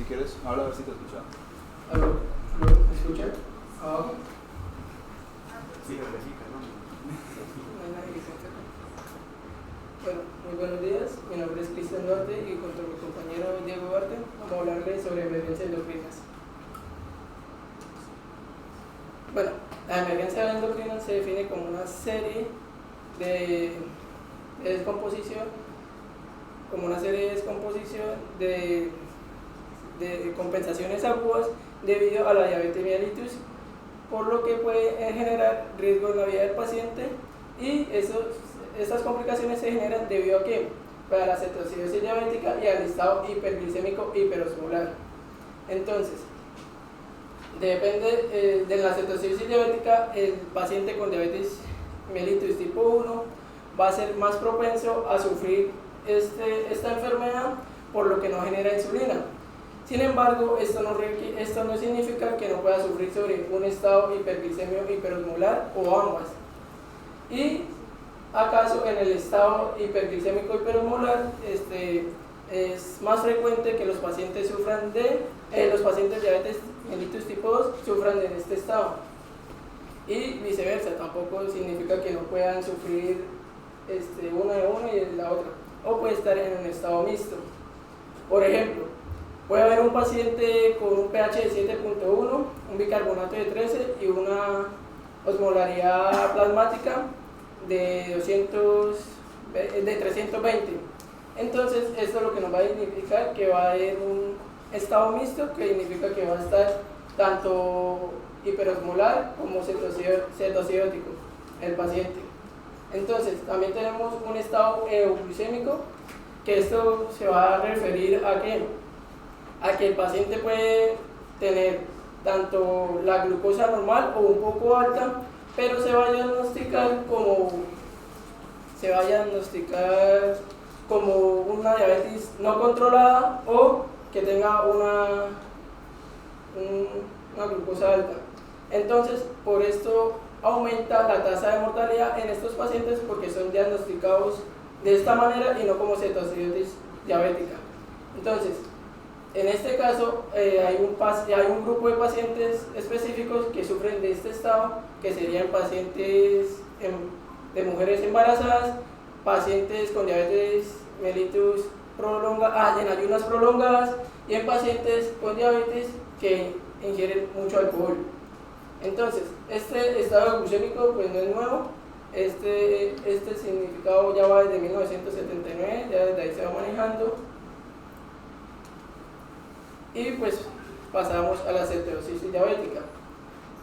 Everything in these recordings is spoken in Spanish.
Si quieres, habla a ver si te escucha. ¿Aló? ¿Me escuchan? ¿Abajo? Sí, verifica, ¿no? No hay nadie que se acerque. Bueno, muy buenos días. Mi nombre es Cristian Duarte y junto a mi compañero Diego Duarte vamos a hablarles sobre emergencia de endocrinas. Bueno, la emergencia de endocrinas se define como una serie de descomposición, de compensaciones agudas debido a la diabetes mellitus, por lo que puede generar riesgo en la vida del paciente, y estas complicaciones se generan debido a que para la cetoacidosis diabética y al estado hiperglicémico hiperosmolar. Entonces, depende de la cetoacidosis diabética, el paciente con diabetes mellitus tipo 1 va a ser más propenso a sufrir esta enfermedad, por lo que no genera insulina. Sin embargo, esto no significa que no pueda sufrir sobre un estado hiperglicémico hiperosmolar o ambas. Y acaso en el estado hiperglicémico hiperosmolar es más frecuente que los pacientes de diabetes mellitus tipo 2 sufran de este estado. Y viceversa, tampoco significa que no puedan sufrir una de una y de la otra, o puede estar en un estado mixto. Por ejemplo, puede haber un paciente con un pH de 7.1, un bicarbonato de 13 y una osmolaridad plasmática de 320. Entonces, esto es lo que nos va a significar que va a haber un estado mixto, que significa que va a estar tanto hiperosmolar como cetoacidótico el paciente. Entonces, también tenemos un estado euglucémico, que esto se va a referir a que el paciente puede tener tanto la glucosa normal o un poco alta, pero se va a diagnosticar como una diabetes no controlada, o que tenga una glucosa alta. Entonces, por esto aumenta la tasa de mortalidad en estos pacientes, porque son diagnosticados de esta manera y no como cetoacidosis diabética. Entonces, en este caso hay un grupo de pacientes específicos que sufren de este estado, que serían pacientes de mujeres embarazadas, pacientes con diabetes mellitus en ayunas prolongadas, y en pacientes con diabetes que ingieren mucho alcohol. Entonces, este estado glucémico pues no es nuevo. Este significado ya va desde 1979, ya desde ahí se va manejando. Y pues pasamos a la cetoacidosis diabética.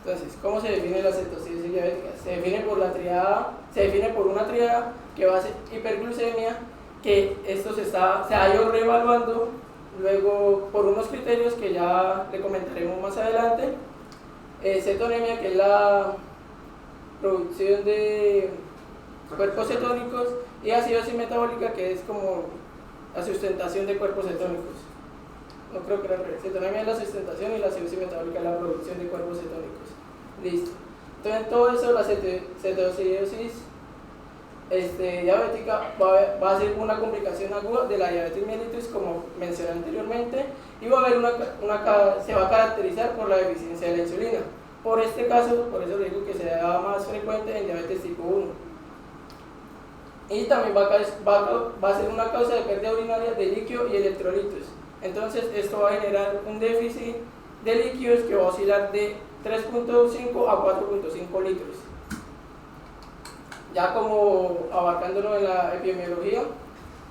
Entonces, ¿cómo se define la cetoacidosis diabética? Se define por una triada que va a ser hiperglucemia, que esto se ha ido reevaluando luego por unos criterios que ya le comentaremos más adelante. Cetonemia, que es la producción de cuerpos cetónicos, y acidosis metabólica, que es como la sustentación de cuerpos cetónicos. No creo que era al revés. Cetonemia es la sustentación y la acidosis metabólica es la producción de cuerpos cetónicos. Listo. Entonces, en todo eso, la cetoacidosis diabética va a ser una complicación aguda de la diabetes mellitus, como mencioné anteriormente, y se va a caracterizar por la deficiencia de la insulina. Por este caso, por eso le digo que se da más frecuente en diabetes tipo 1. Y también va a ser una causa de pérdida urinaria de líquido y electrolitos. Entonces, esto va a generar un déficit de líquidos que va a oscilar de 3.5 a 4.5 litros. Ya como abarcándolo en la epidemiología,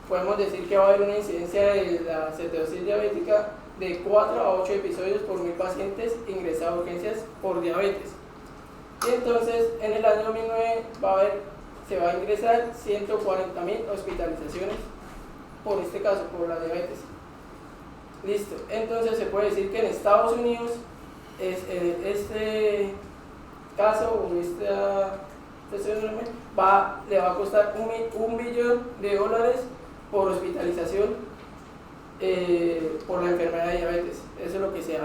podemos decir que va a haber una incidencia de la cetoacidosis diabética de 4 a 8 episodios por 1000 pacientes ingresados a urgencias por diabetes. Y entonces, en el año 2009 se va a ingresar 140.000 hospitalizaciones por este caso, por la diabetes. Listo. Entonces, se puede decir que en Estados Unidos este caso o le va a costar $1 billón por hospitalización por la enfermedad de diabetes. Eso es lo que se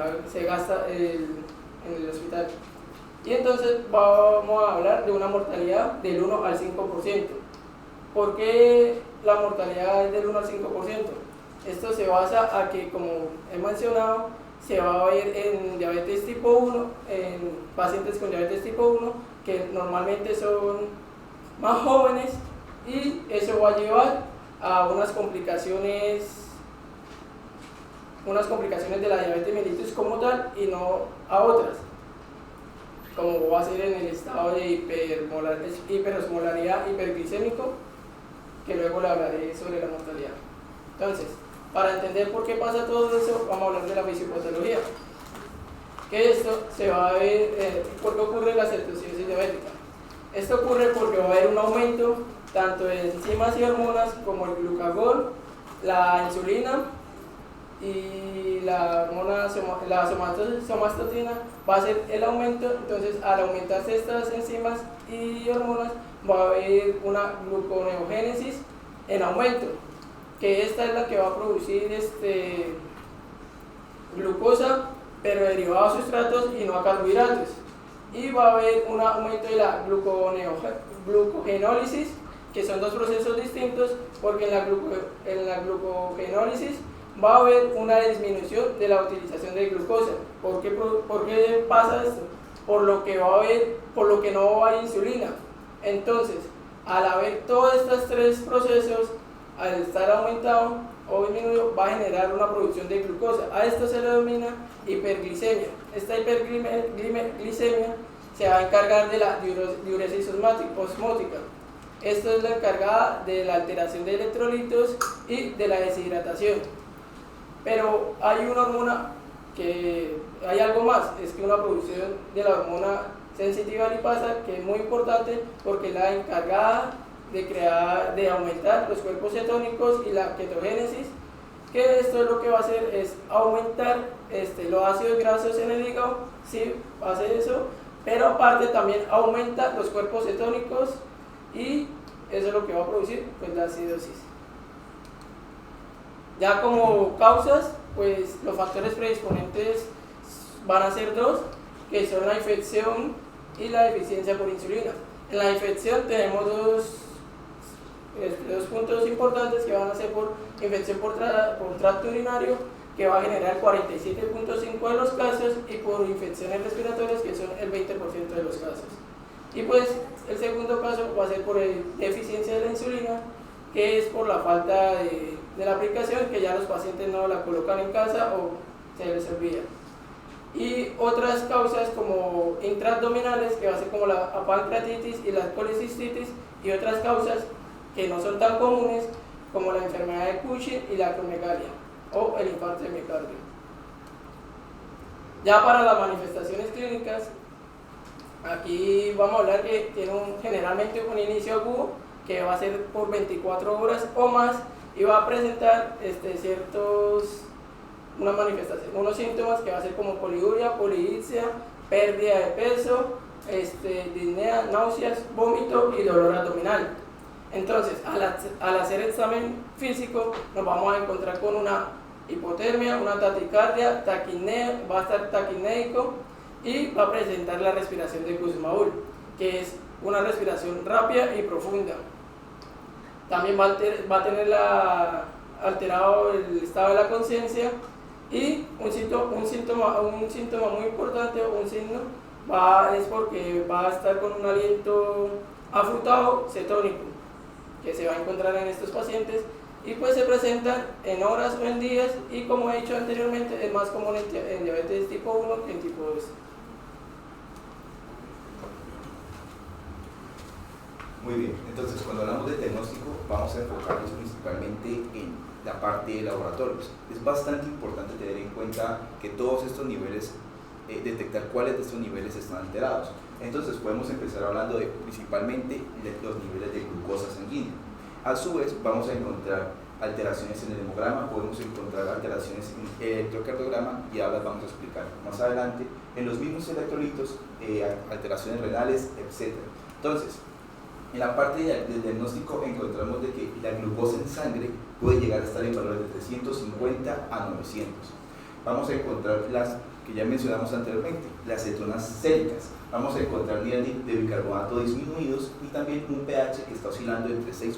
gasta en el hospital. Y entonces vamos a hablar de una mortalidad del 1 al 5%. ¿Por qué la mortalidad es del 1 al 5%? Esto se basa a que, como he mencionado, se va a ver en diabetes tipo 1, en pacientes con diabetes tipo 1, que normalmente son más jóvenes, y eso va a llevar a unas complicaciones de la diabetes mellitus como tal y no a otras, como va a ser en el estado de hiperosmolaridad hiperglicémico, que luego le hablaré sobre la mortalidad. Entonces, para entender por qué pasa todo eso, vamos a hablar de la fisiopatología. Que esto se va a ver, ¿por qué ocurre la cetoacidosis diabética? Esto ocurre porque va a haber un aumento tanto de enzimas y hormonas como el glucagón, la insulina y la hormona somatostatina va a ser el aumento. Entonces, al aumentarse estas enzimas y hormonas, va a haber una gluconeogénesis en aumento, que esta es la que va a producir glucosa, pero derivada a sustratos y no a carbohidratos. Y va a haber un aumento de la glucogenólisis, que son dos procesos distintos, porque en la glucogenólisis va a haber una disminución de la utilización de glucosa. ¿Por qué pasa esto? Por lo que no va a haber insulina. Entonces, al haber todos estos tres procesos, al estar aumentado o disminuido, va a generar una producción de glucosa. A esto se le denomina hiperglicemia. Esta hiperglicemia se va a encargar de la diuresis osmótica. Esto es la encargada de la alteración de electrolitos y de la deshidratación. Pero hay una hormona hay algo más, es que una producción de la hormona sensitiva lipasa, que es muy importante porque es la encargada de aumentar los cuerpos cetónicos y la ketogénesis, que esto es lo que va a hacer es aumentar los ácidos grasos en el hígado, sí, hace eso, pero aparte también aumenta los cuerpos cetónicos y eso es lo que va a producir pues la acidosis. Ya como causas, pues los factores predisponentes van a ser dos, que son la infección y la deficiencia por insulina. En la infección tenemos dos puntos importantes, que van a ser por infección por tracto urinario, que va a generar el 47.5% de los casos, y por infecciones respiratorias, que son el 20% de los casos. Y pues el segundo caso va a ser por deficiencia de la insulina, que es por la falta de la aplicación, que ya los pacientes no la colocan en casa o se les olvida. Y otras causas como intraabdominales, que va a ser como la pancreatitis y la colecistitis, y otras causas que no son tan comunes, como la enfermedad de Cushing y la acromegalia o el infarto de miocardio. Ya para las manifestaciones clínicas, aquí vamos a hablar que tiene generalmente un inicio agudo, que va a ser por 24 horas o más, y va a presentar unos síntomas que va a ser como poliuria, polidipsia, pérdida de peso, disnea, náuseas, vómito y dolor abdominal. Entonces, al hacer el examen físico, nos vamos a encontrar con una hipotermia, una taquicardia, taquinea, va a estar taquinéico y va a presentar la respiración de Kussmaul, que es una respiración rápida y profunda. También va a tener alterado el estado de la conciencia, y un síntoma muy importante, o un signo, es porque va a estar con un aliento afrutado cetónico, que se va a encontrar en estos pacientes, y pues se presentan en horas o en días, y como he dicho anteriormente, es más común en diabetes tipo 1 que en tipo 2. Muy bien, entonces cuando hablamos de diagnóstico vamos a enfocarnos principalmente en la parte de laboratorios. Es bastante importante tener en cuenta que todos estos niveles, detectar cuáles de estos niveles están alterados. Entonces podemos empezar hablando principalmente de los niveles de glucosa sanguínea. A su vez vamos a encontrar alteraciones en el hemograma, podemos encontrar alteraciones en el electrocardiograma, y ahora las vamos a explicar más adelante, en los mismos electrolitos, alteraciones renales, etc. Entonces, en la parte del diagnóstico encontramos de que la glucosa en sangre puede llegar a estar en valores de 350 a 900. Vamos a encontrar las que ya mencionamos anteriormente, las cetonas séricas. Vamos a encontrar niveles de bicarbonato disminuidos y también un pH que está oscilando entre 6.8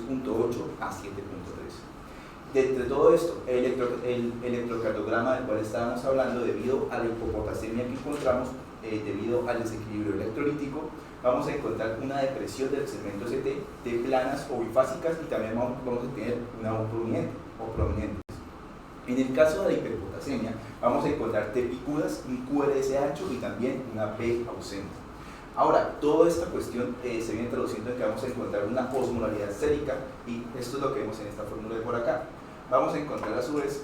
a 7.3. De entre todo esto, el electrocardiograma del cual estábamos hablando, debido a la hipopotasemia que encontramos, debido al desequilibrio electrolítico, vamos a encontrar una depresión del segmento CT de planas o bifásicas y también vamos a tener una O prominente. En el caso de la hiperpotasemia, vamos a encontrar T picudas, un QRS ancho y también una P ausente. Ahora, toda esta cuestión se viene traduciendo en que vamos a encontrar una osmolaridad sérica y esto es lo que vemos en esta fórmula de por acá. Vamos a encontrar a su vez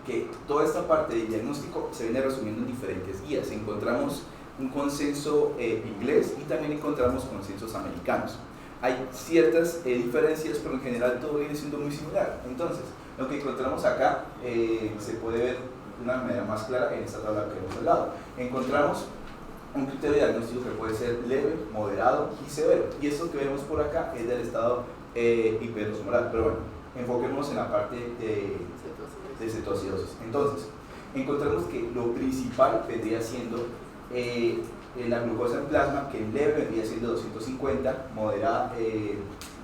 que toda esta parte del diagnóstico se viene resumiendo en diferentes guías. Encontramos un consenso inglés y también encontramos consensos americanos. Hay ciertas diferencias, pero en general todo viene siendo muy similar. Entonces, lo que encontramos acá se puede ver de una manera más clara en esta tabla que hemos al lado. Encontramos un criterio de diagnóstico que puede ser leve, moderado y severo. Y esto que vemos por acá es del estado hiperosmolar. Pero bueno, enfoquémonos en la parte de cetoacidosis. Entonces, encontramos que lo principal vendría siendo la glucosa en plasma, que en leve vendría siendo 250, moderada,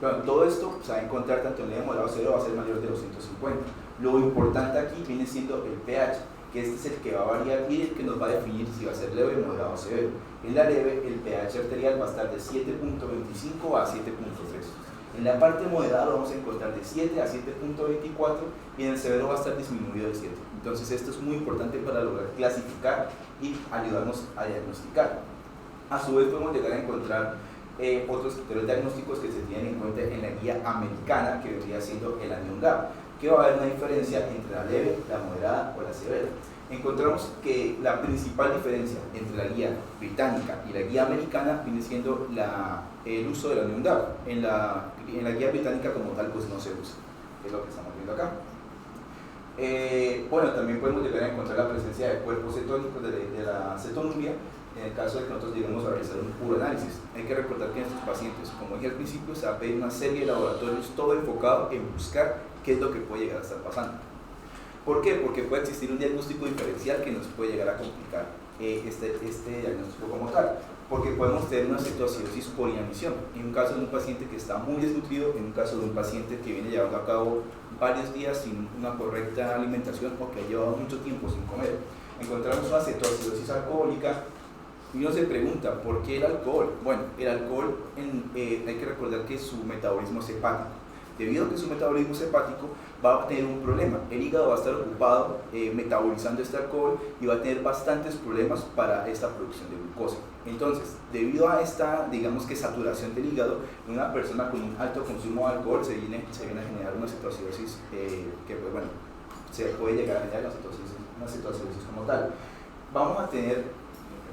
bueno, todo esto se va a encontrar tanto en leve, moderado, severo, va a ser mayor de 250. Lo importante aquí viene siendo el pH, que este es el que va a variar y el que nos va a definir si va a ser leve, moderado o severo. En la leve, el pH arterial va a estar de 7.25 a 7.3. En la parte moderada lo vamos a encontrar de 7 a 7.24 y en el severo va a estar disminuido de 7. Entonces esto es muy importante para lograr clasificar y ayudarnos a diagnosticar. A su vez podemos llegar a encontrar otros criterios diagnósticos que se tienen en cuenta en la guía americana, que vendría siendo el Anion-GAP, que va a haber una diferencia entre la leve, la moderada o la severa. Encontramos que la principal diferencia entre la guía británica y la guía americana viene siendo el uso del Anion-GAP. En la guía británica como tal pues no se usa, es lo que estamos viendo acá. Bueno, también podemos llegar a encontrar la presencia de cuerpos cetónicos de la cetonuria en el caso de que nosotros lleguemos a realizar un puro análisis. Hay que recordar que en estos pacientes, como dije al principio, se va a pedir una serie de laboratorios todo enfocado en buscar qué es lo que puede llegar a estar pasando. ¿Por qué? Porque puede existir un diagnóstico diferencial que nos puede llegar a complicar este diagnóstico como tal, porque podemos tener una cetoacidosis por inanición, en un caso de un paciente que está muy desnutrido, en un caso de un paciente que viene llevando a cabo varios días sin una correcta alimentación o que ha llevado mucho tiempo sin comer. Encontramos una cetoacidosis alcohólica y uno se pregunta, ¿por qué el alcohol? Bueno, el alcohol hay que recordar que su metabolismo es hepático. Debido a que su metabolismo es hepático, va a tener un problema. El hígado va a estar ocupado metabolizando este alcohol y va a tener bastantes problemas para esta producción de glucosa. Entonces, debido a esta, digamos que saturación del hígado, en una persona con un alto consumo de alcohol se viene a generar una cetoacidosis que pues bueno, se puede llegar a generar una cetoacidosis como tal. Vamos a tener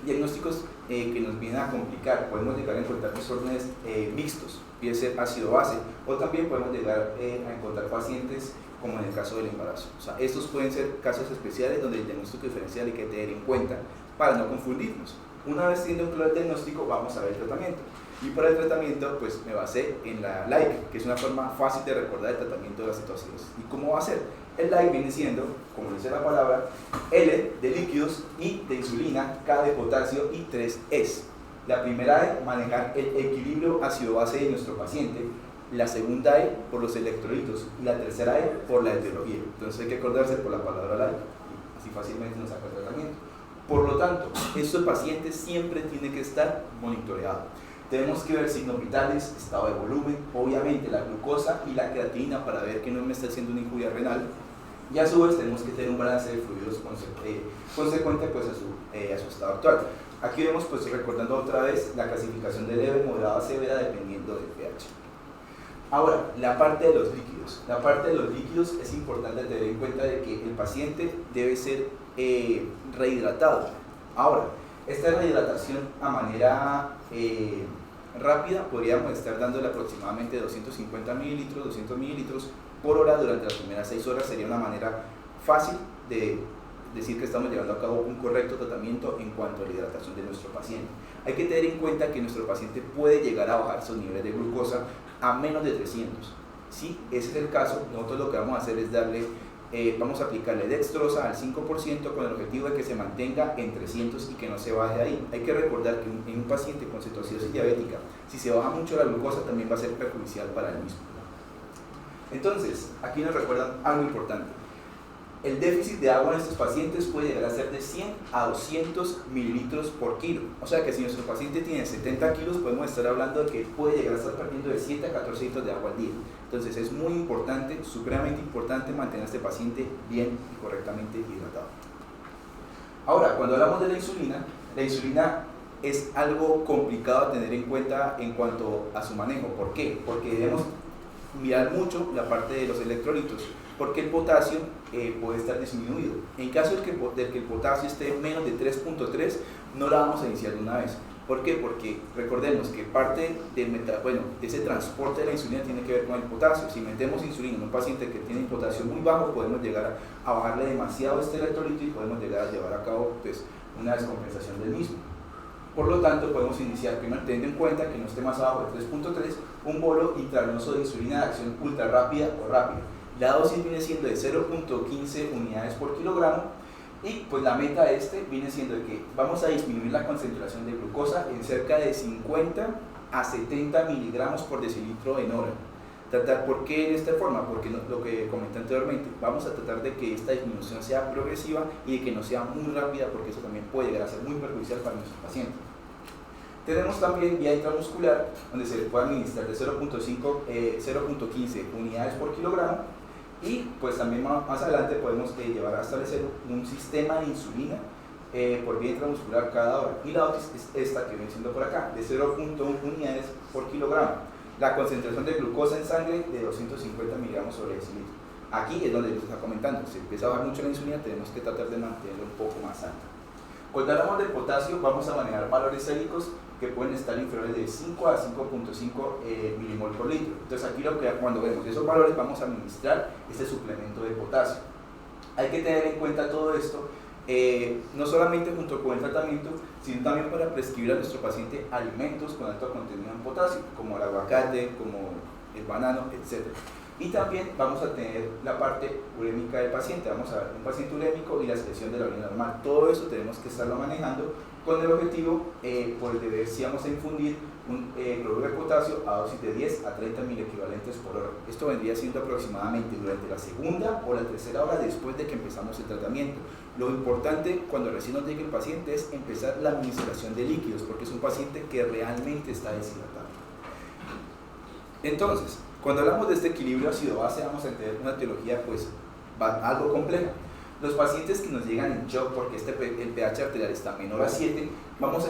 diagnósticos que nos vienen a complicar. Podemos llegar a encontrar desórdenes mixtos, puede ser ácido-base, o también podemos llegar a encontrar pacientes como en el caso del embarazo. O sea, estos pueden ser casos especiales donde el diagnóstico diferencial hay que tener en cuenta para no confundirnos. Una vez teniendo un claro diagnóstico, vamos a ver el tratamiento. Y para el tratamiento, pues me basé en la LAIC, que es una forma fácil de recordar el tratamiento de la cetoacidosis. ¿Y cómo va a ser? El LAIC viene siendo, como dice la palabra, L de líquidos, I de insulina, K de potasio y 3 Es. La primera E, manejar el equilibrio ácido-base de nuestro paciente. La segunda E, por los electrolitos. Y la tercera E, por la etiología. Entonces hay que acordarse por la palabra LAIC. Y así fácilmente nos saca el tratamiento. Por lo tanto, este paciente siempre tiene que estar monitoreado. Tenemos que ver signos vitales, estado de volumen, obviamente la glucosa y la creatinina para ver que no me está haciendo una injuria renal. Y a su vez tenemos que tener un balance de fluidos consecuente pues, a su estado actual. Aquí vemos, pues recordando otra vez, la clasificación de leve, moderada, severa dependiendo del pH. Ahora, la parte de los líquidos. La parte de los líquidos es importante tener en cuenta de que el paciente debe ser rehidratado. Ahora, esta rehidratación a manera rápida podríamos estar dándole aproximadamente 250 mililitros, 200 mililitros por hora durante las primeras 6 horas. Sería una manera fácil de decir que estamos llevando a cabo un correcto tratamiento en cuanto a la hidratación de nuestro paciente. Hay que tener en cuenta que nuestro paciente puede llegar a bajar sus niveles de glucosa a menos de 300. Si ese es el caso, nosotros lo que vamos a hacer es darle, vamos a aplicarle dextrosa al 5% con el objetivo de que se mantenga en 300 y que no se baje de ahí. Hay que recordar que en un paciente con cetoacidosis diabética, si se baja mucho la glucosa también va a ser perjudicial para el mismo. Entonces, aquí nos recuerdan algo importante. El déficit de agua en estos pacientes puede llegar a ser de 100 a 200 mililitros por kilo. O sea que si nuestro paciente tiene 70 kilos, podemos estar hablando de que puede llegar a estar perdiendo de 7 a 14 litros de agua al día. Entonces es muy importante, supremamente importante, mantener a este paciente bien y correctamente hidratado. Ahora, cuando hablamos de la insulina es algo complicado a tener en cuenta en cuanto a su manejo. ¿Por qué? Porque debemos mirar mucho la parte de los electrolitos, porque el potasio puede estar disminuido. En caso de que el potasio esté menos de 3.3, no la vamos a iniciar de una vez. ¿Por qué? Porque recordemos que parte de ese transporte de la insulina tiene que ver con el potasio. Si metemos insulina en un paciente que tiene potasio muy bajo, podemos llegar a bajarle demasiado este electrolito y podemos llegar a llevar a cabo pues, una descompensación del mismo. Por lo tanto, podemos iniciar primero teniendo en cuenta que no esté más abajo de 3.3 un bolo intravenoso de insulina de acción ultra rápida o rápida. La dosis viene siendo de 0.15 unidades por kilogramo y pues la meta de viene siendo de que vamos a disminuir la concentración de glucosa en cerca de 50 a 70 miligramos por decilitro en hora. ¿Por qué de esta forma? Porque lo que comenté anteriormente, vamos a tratar de que esta disminución sea progresiva y de que no sea muy rápida, porque eso también puede llegar a ser muy perjudicial para nuestro paciente. Tenemos también vía intramuscular, donde se le puede administrar de 0.15 unidades por kilogramo y pues también más adelante podemos llevar a establecer un sistema de insulina por vía intramuscular cada hora. Y la dosis es esta que viene siendo por acá, de 0.1 unidades por kilogramo. La concentración de glucosa en sangre de 250 miligramos sobre decilitro. Aquí es donde les está comentando, si empieza a bajar mucho la insulina, tenemos que tratar de mantenerlo un poco más alto. Cuando hablamos del potasio, vamos a manejar valores séricos que pueden estar inferiores de 5 a 5.5 milimol por litro. Entonces aquí cuando vemos esos valores vamos a administrar este suplemento de potasio. Hay que tener en cuenta todo esto, no solamente junto con el tratamiento, sino también para prescribir a nuestro paciente alimentos con alto contenido en potasio, como el aguacate, como el banano, etc. Y también vamos a tener la parte urémica del paciente, vamos a ver un paciente urémico y la secreción de la orina normal. Todo eso tenemos que estarlo manejando con el objetivo de ver si vamos a infundir un cloruro de potasio a dosis de 10 a 30 mil equivalentes por hora. Esto vendría siendo aproximadamente durante la segunda o la tercera hora después de que empezamos el tratamiento. Lo importante cuando recién nos llegue el paciente es empezar la administración de líquidos, porque es un paciente que realmente está deshidratado. Entonces, cuando hablamos de este equilibrio ácido-base, vamos a tener una etiología pues algo compleja. Los pacientes que nos llegan en shock porque el pH arterial está menor a 7, vamos a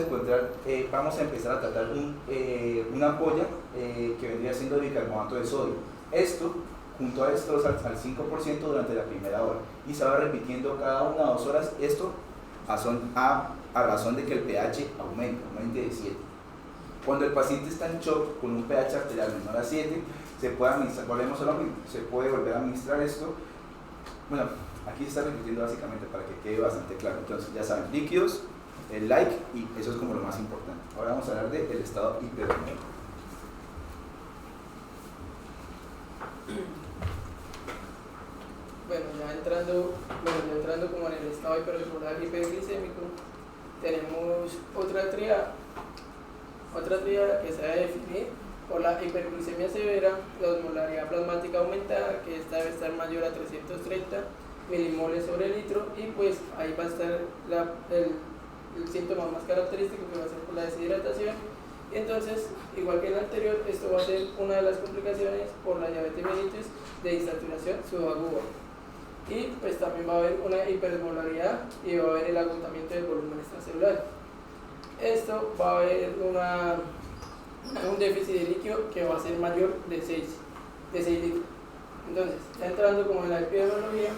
empezar a tratar una ampolla que vendría siendo de bicarbonato de sodio. Esto, junto a esto, al 5% durante la primera hora y se va repitiendo cada 1 a 2 horas, esto a razón de que el pH aumente de 7. Cuando el paciente está en shock con un pH arterial menor a 7, se puede administrar, volvemos a lo mismo, se puede volver a administrar esto. Bueno, aquí se está repitiendo básicamente para que quede bastante claro. Entonces ya saben, líquidos, el like, y eso es como lo más importante. Ahora vamos a hablar del estado hiperglucémico. Bueno, ya entrando como en el estado hiperglicémico, tenemos otra tríada que se va a definir por la hiperglucemia severa, la osmolaridad plasmática aumentada, que esta debe estar mayor a 330 milimoles sobre litro, y pues ahí va a estar el síntoma más característico, que va a ser por la deshidratación. Y entonces, igual que el anterior, esto va a ser una de las complicaciones por la diabetes mellitus de insaturación subaguda. Y pues también va a haber una hiperosmolaridad y va a haber el agotamiento del volumen extracelular. Esto va a haber un déficit de líquido que va a ser mayor de 6 litros. Entonces, ya entrando como en la epidemiología,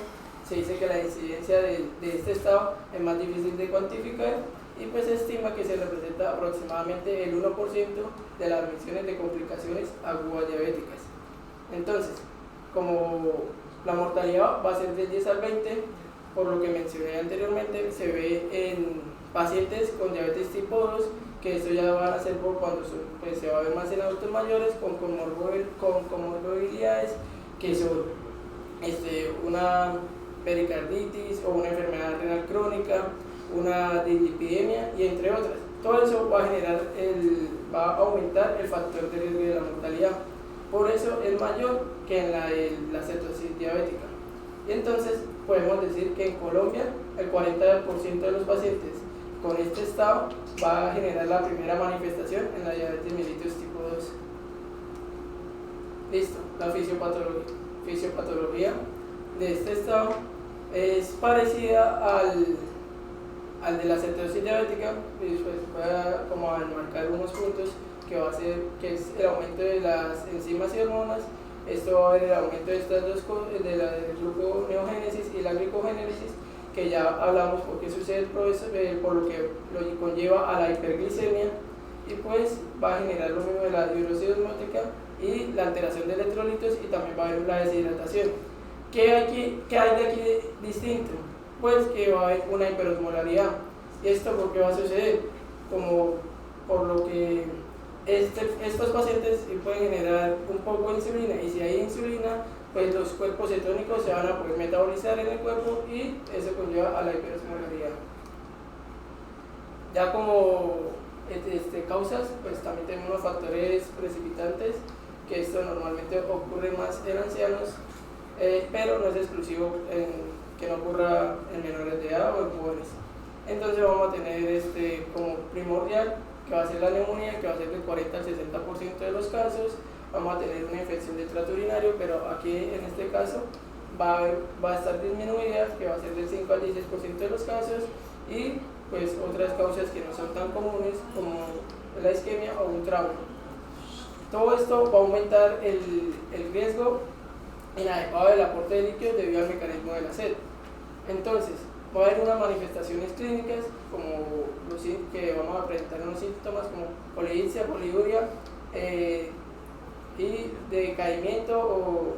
se dice que la incidencia de este estado es más difícil de cuantificar y pues se estima que se representa aproximadamente el 1% de las admisiones de complicaciones agudas diabéticas. Entonces, como la mortalidad va a ser del 10 al 20, por lo que mencioné anteriormente, se ve en pacientes con diabetes tipo 2, que esto ya va a ser por cuando pues, se va a ver más en adultos mayores con comorbilidades, que son una pericarditis o una enfermedad renal crónica, una dislipidemia y entre otras. Todo eso va a aumentar el factor de riesgo de la mortalidad. Por eso es mayor que en la cetosis diabética. Y entonces podemos decir que en Colombia el 40% de los pacientes con este estado va a generar la primera manifestación en la diabetes mellitus tipo 2. Listo, la fisiopatología de este estado es parecida al de la cetosis diabética, y después voy a como enmarcar algunos puntos que va a ser, que es el aumento de las enzimas y hormonas. Esto va a haber el aumento de estas dos cosas, de la gluconeogénesis y la glicogénesis, que ya hablamos porque sucede el proceso, por lo que lo conlleva a la hiperglicemia, y pues va a generar lo mismo de la diuresis osmótica y la alteración de electrolitos, y también va a haber la deshidratación. ¿Qué hay de aquí distinto? Pues que va a haber una hiperosmolaridad. ¿Y esto por qué va a suceder? Como por lo que estos pacientes pueden generar un poco de insulina, y si hay insulina, pues los cuerpos cetónicos se van a poder metabolizar en el cuerpo, y eso conlleva a la hiperosmolaridad. Ya como causas, pues también tenemos los factores precipitantes, que esto normalmente ocurre más en ancianos, pero no es exclusivo que no ocurra en menores de edad o en jóvenes. Entonces vamos a tener como primordial, que va a ser la neumonía, que va a ser del 40 al 60% de los casos. Vamos a tener una infección del tracto urinario, pero aquí en este caso va a estar disminuida, que va a ser del 5 al 16% de los casos, y pues otras causas que no son tan comunes como la isquemia o un trauma. Todo esto va a aumentar el riesgo inadecuado del aporte de líquidos debido al mecanismo de la sed. Entonces, va a haber unas manifestaciones clínicas como que vamos a presentar unos síntomas como polidipsia, poliuria, y decaimiento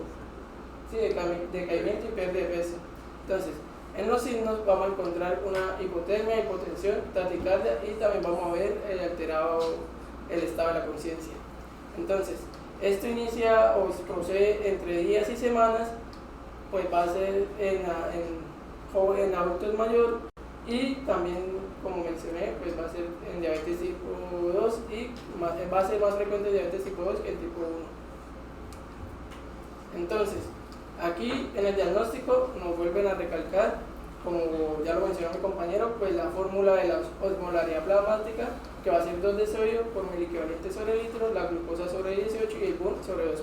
decaimiento y pérdida de peso. Entonces, en los signos vamos a encontrar una hipotermia, hipotensión, taquicardia, y también vamos a ver alterado el estado de la conciencia. Entonces, esto inicia o procede entre días y semanas, pues va a ser en adultos mayores, y también, como mencioné, pues va a ser en diabetes tipo 2, y va a ser más frecuente en diabetes tipo 2 que en tipo 1. Entonces, aquí en el diagnóstico nos vuelven a recalcar, como ya lo mencionó mi compañero, pues la fórmula de la osmolaridad plasmática, que va a ser 2 de sodio por miliequivalente sobre litro, la glucosa sobre 18 y el BUN sobre 2.8.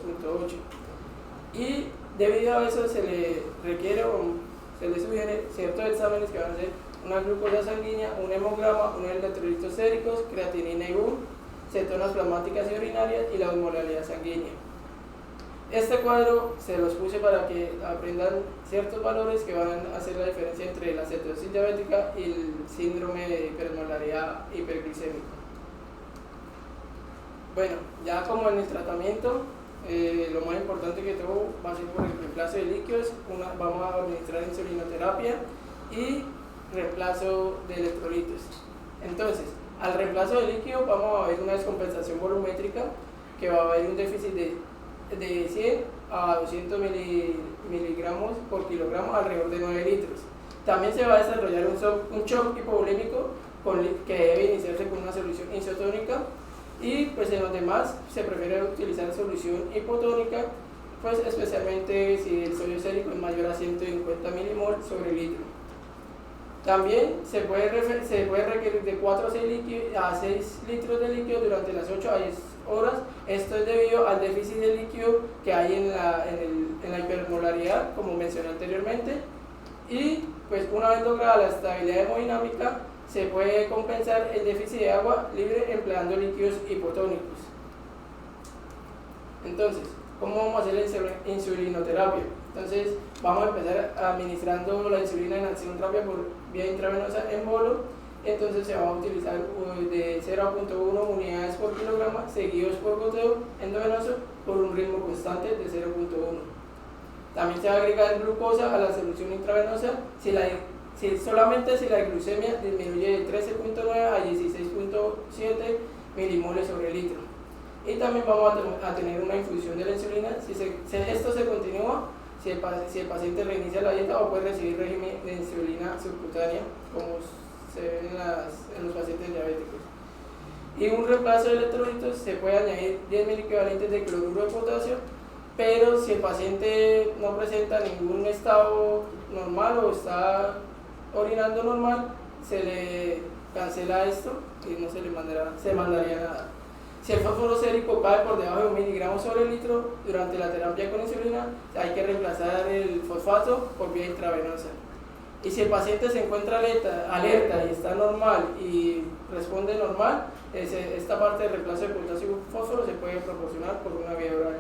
Y debido a eso se le requiere o se le sugiere ciertos exámenes que van a ser una glucosa sanguínea, un hemograma, unos electrolitos séricos, creatinina y BUN, cetonas plasmáticas y urinarias, y la osmolaridad sanguínea. Este cuadro se los puse para que aprendan ciertos valores que van a hacer la diferencia entre la cetosis diabética y el síndrome de hiperosmolaridad hiperglicémica. Bueno, ya como en el tratamiento, lo más importante que todo va a ser por el reemplazo de líquidos. Vamos a administrar insulinoterapia y reemplazo de electrolitos. Entonces, al reemplazo de líquido vamos a ver una descompensación volumétrica, que va a haber un déficit de 100 a 200 miligramos por kilogramo, alrededor de 9 litros. También se va a desarrollar un shock hipovolémico que debe iniciarse con una solución isotónica, y pues en los demás se prefiere utilizar solución hipotónica, pues especialmente si el sodio sérico es mayor a 150 milimol sobre litro. También se puede requerir de 4 a 6 litros de líquido durante las 8 a 10 horas. Esto es debido al déficit de líquido que hay en la hipermolaridad, como mencioné anteriormente. Y pues una vez lograda la estabilidad hemodinámica, se puede compensar el déficit de agua libre empleando líquidos hipotónicos. Entonces, ¿cómo vamos a hacer la insulinoterapia? Entonces, vamos a empezar administrando la insulina en acción rápida por vía intravenosa en bolo. Entonces, se va a utilizar de 0.1 unidades por kilogramo, seguidos por goteo endovenoso por un ritmo constante de 0.1. También se va a agregar glucosa a la solución intravenosa solamente si la glucemia disminuye de 13.9 a 16.7 milimoles sobre litro. Y también vamos a tener una infusión de la insulina. Esto se continúa si el paciente reinicia la dieta, o puede recibir régimen de insulina subcutánea, como se ve en los pacientes diabéticos. Y un reemplazo de electrolitos, se puede añadir 10 miliquivalentes de cloruro de potasio pero si el paciente no presenta ningún estado normal o está orinando normal, se le cancela esto y no se le mandaría nada. Si el fósforo sérico cae por debajo de 1 miligramo sobre litro durante la terapia con insulina, hay que reemplazar el fosfato por vía intravenosa. Y si el paciente se encuentra alerta y está normal y responde normal, esta parte de reemplazo de potasio y fósforo se puede proporcionar por una vía oral.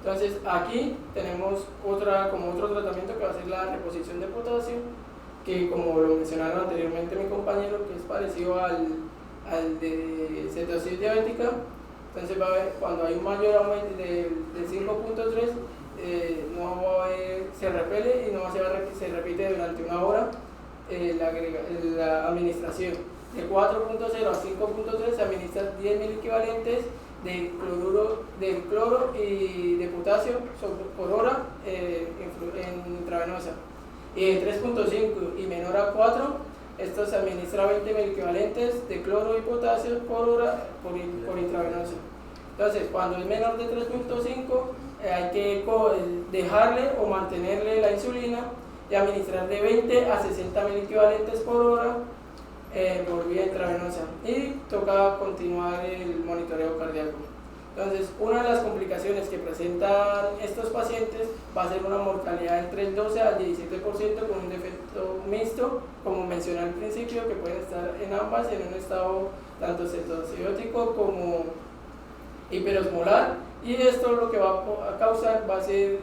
Entonces aquí tenemos como otro tratamiento que va a ser la reposición de potasio, que como lo mencionaron anteriormente mi compañero, que es parecido al de cetosis diabética. Entonces va a haber, cuando hay un mayor aumento del 5.3, se repele y se repite durante una hora la administración. De 4.0 a 5.3 se administran 10.000 equivalentes de cloro y de potasio por hora en intravenosa. Y de 3.5 y menor a 4, esto se administra 20.000 equivalentes de cloro y potasio por hora por intravenosa. Entonces, cuando es menor de 3.5, hay que dejarle o mantenerle la insulina y administrar de 20 a 60.000 equivalentes por hora por vía intravenosa, y toca continuar el monitoreo cardíaco. Entonces, una de las complicaciones que presentan estos pacientes va a ser una mortalidad entre el 12 al 17% con un defecto mixto, como mencioné al principio, que pueden estar en ambas en un estado tanto cetoacidotíco como hiperosmolar, y esto lo que va a causar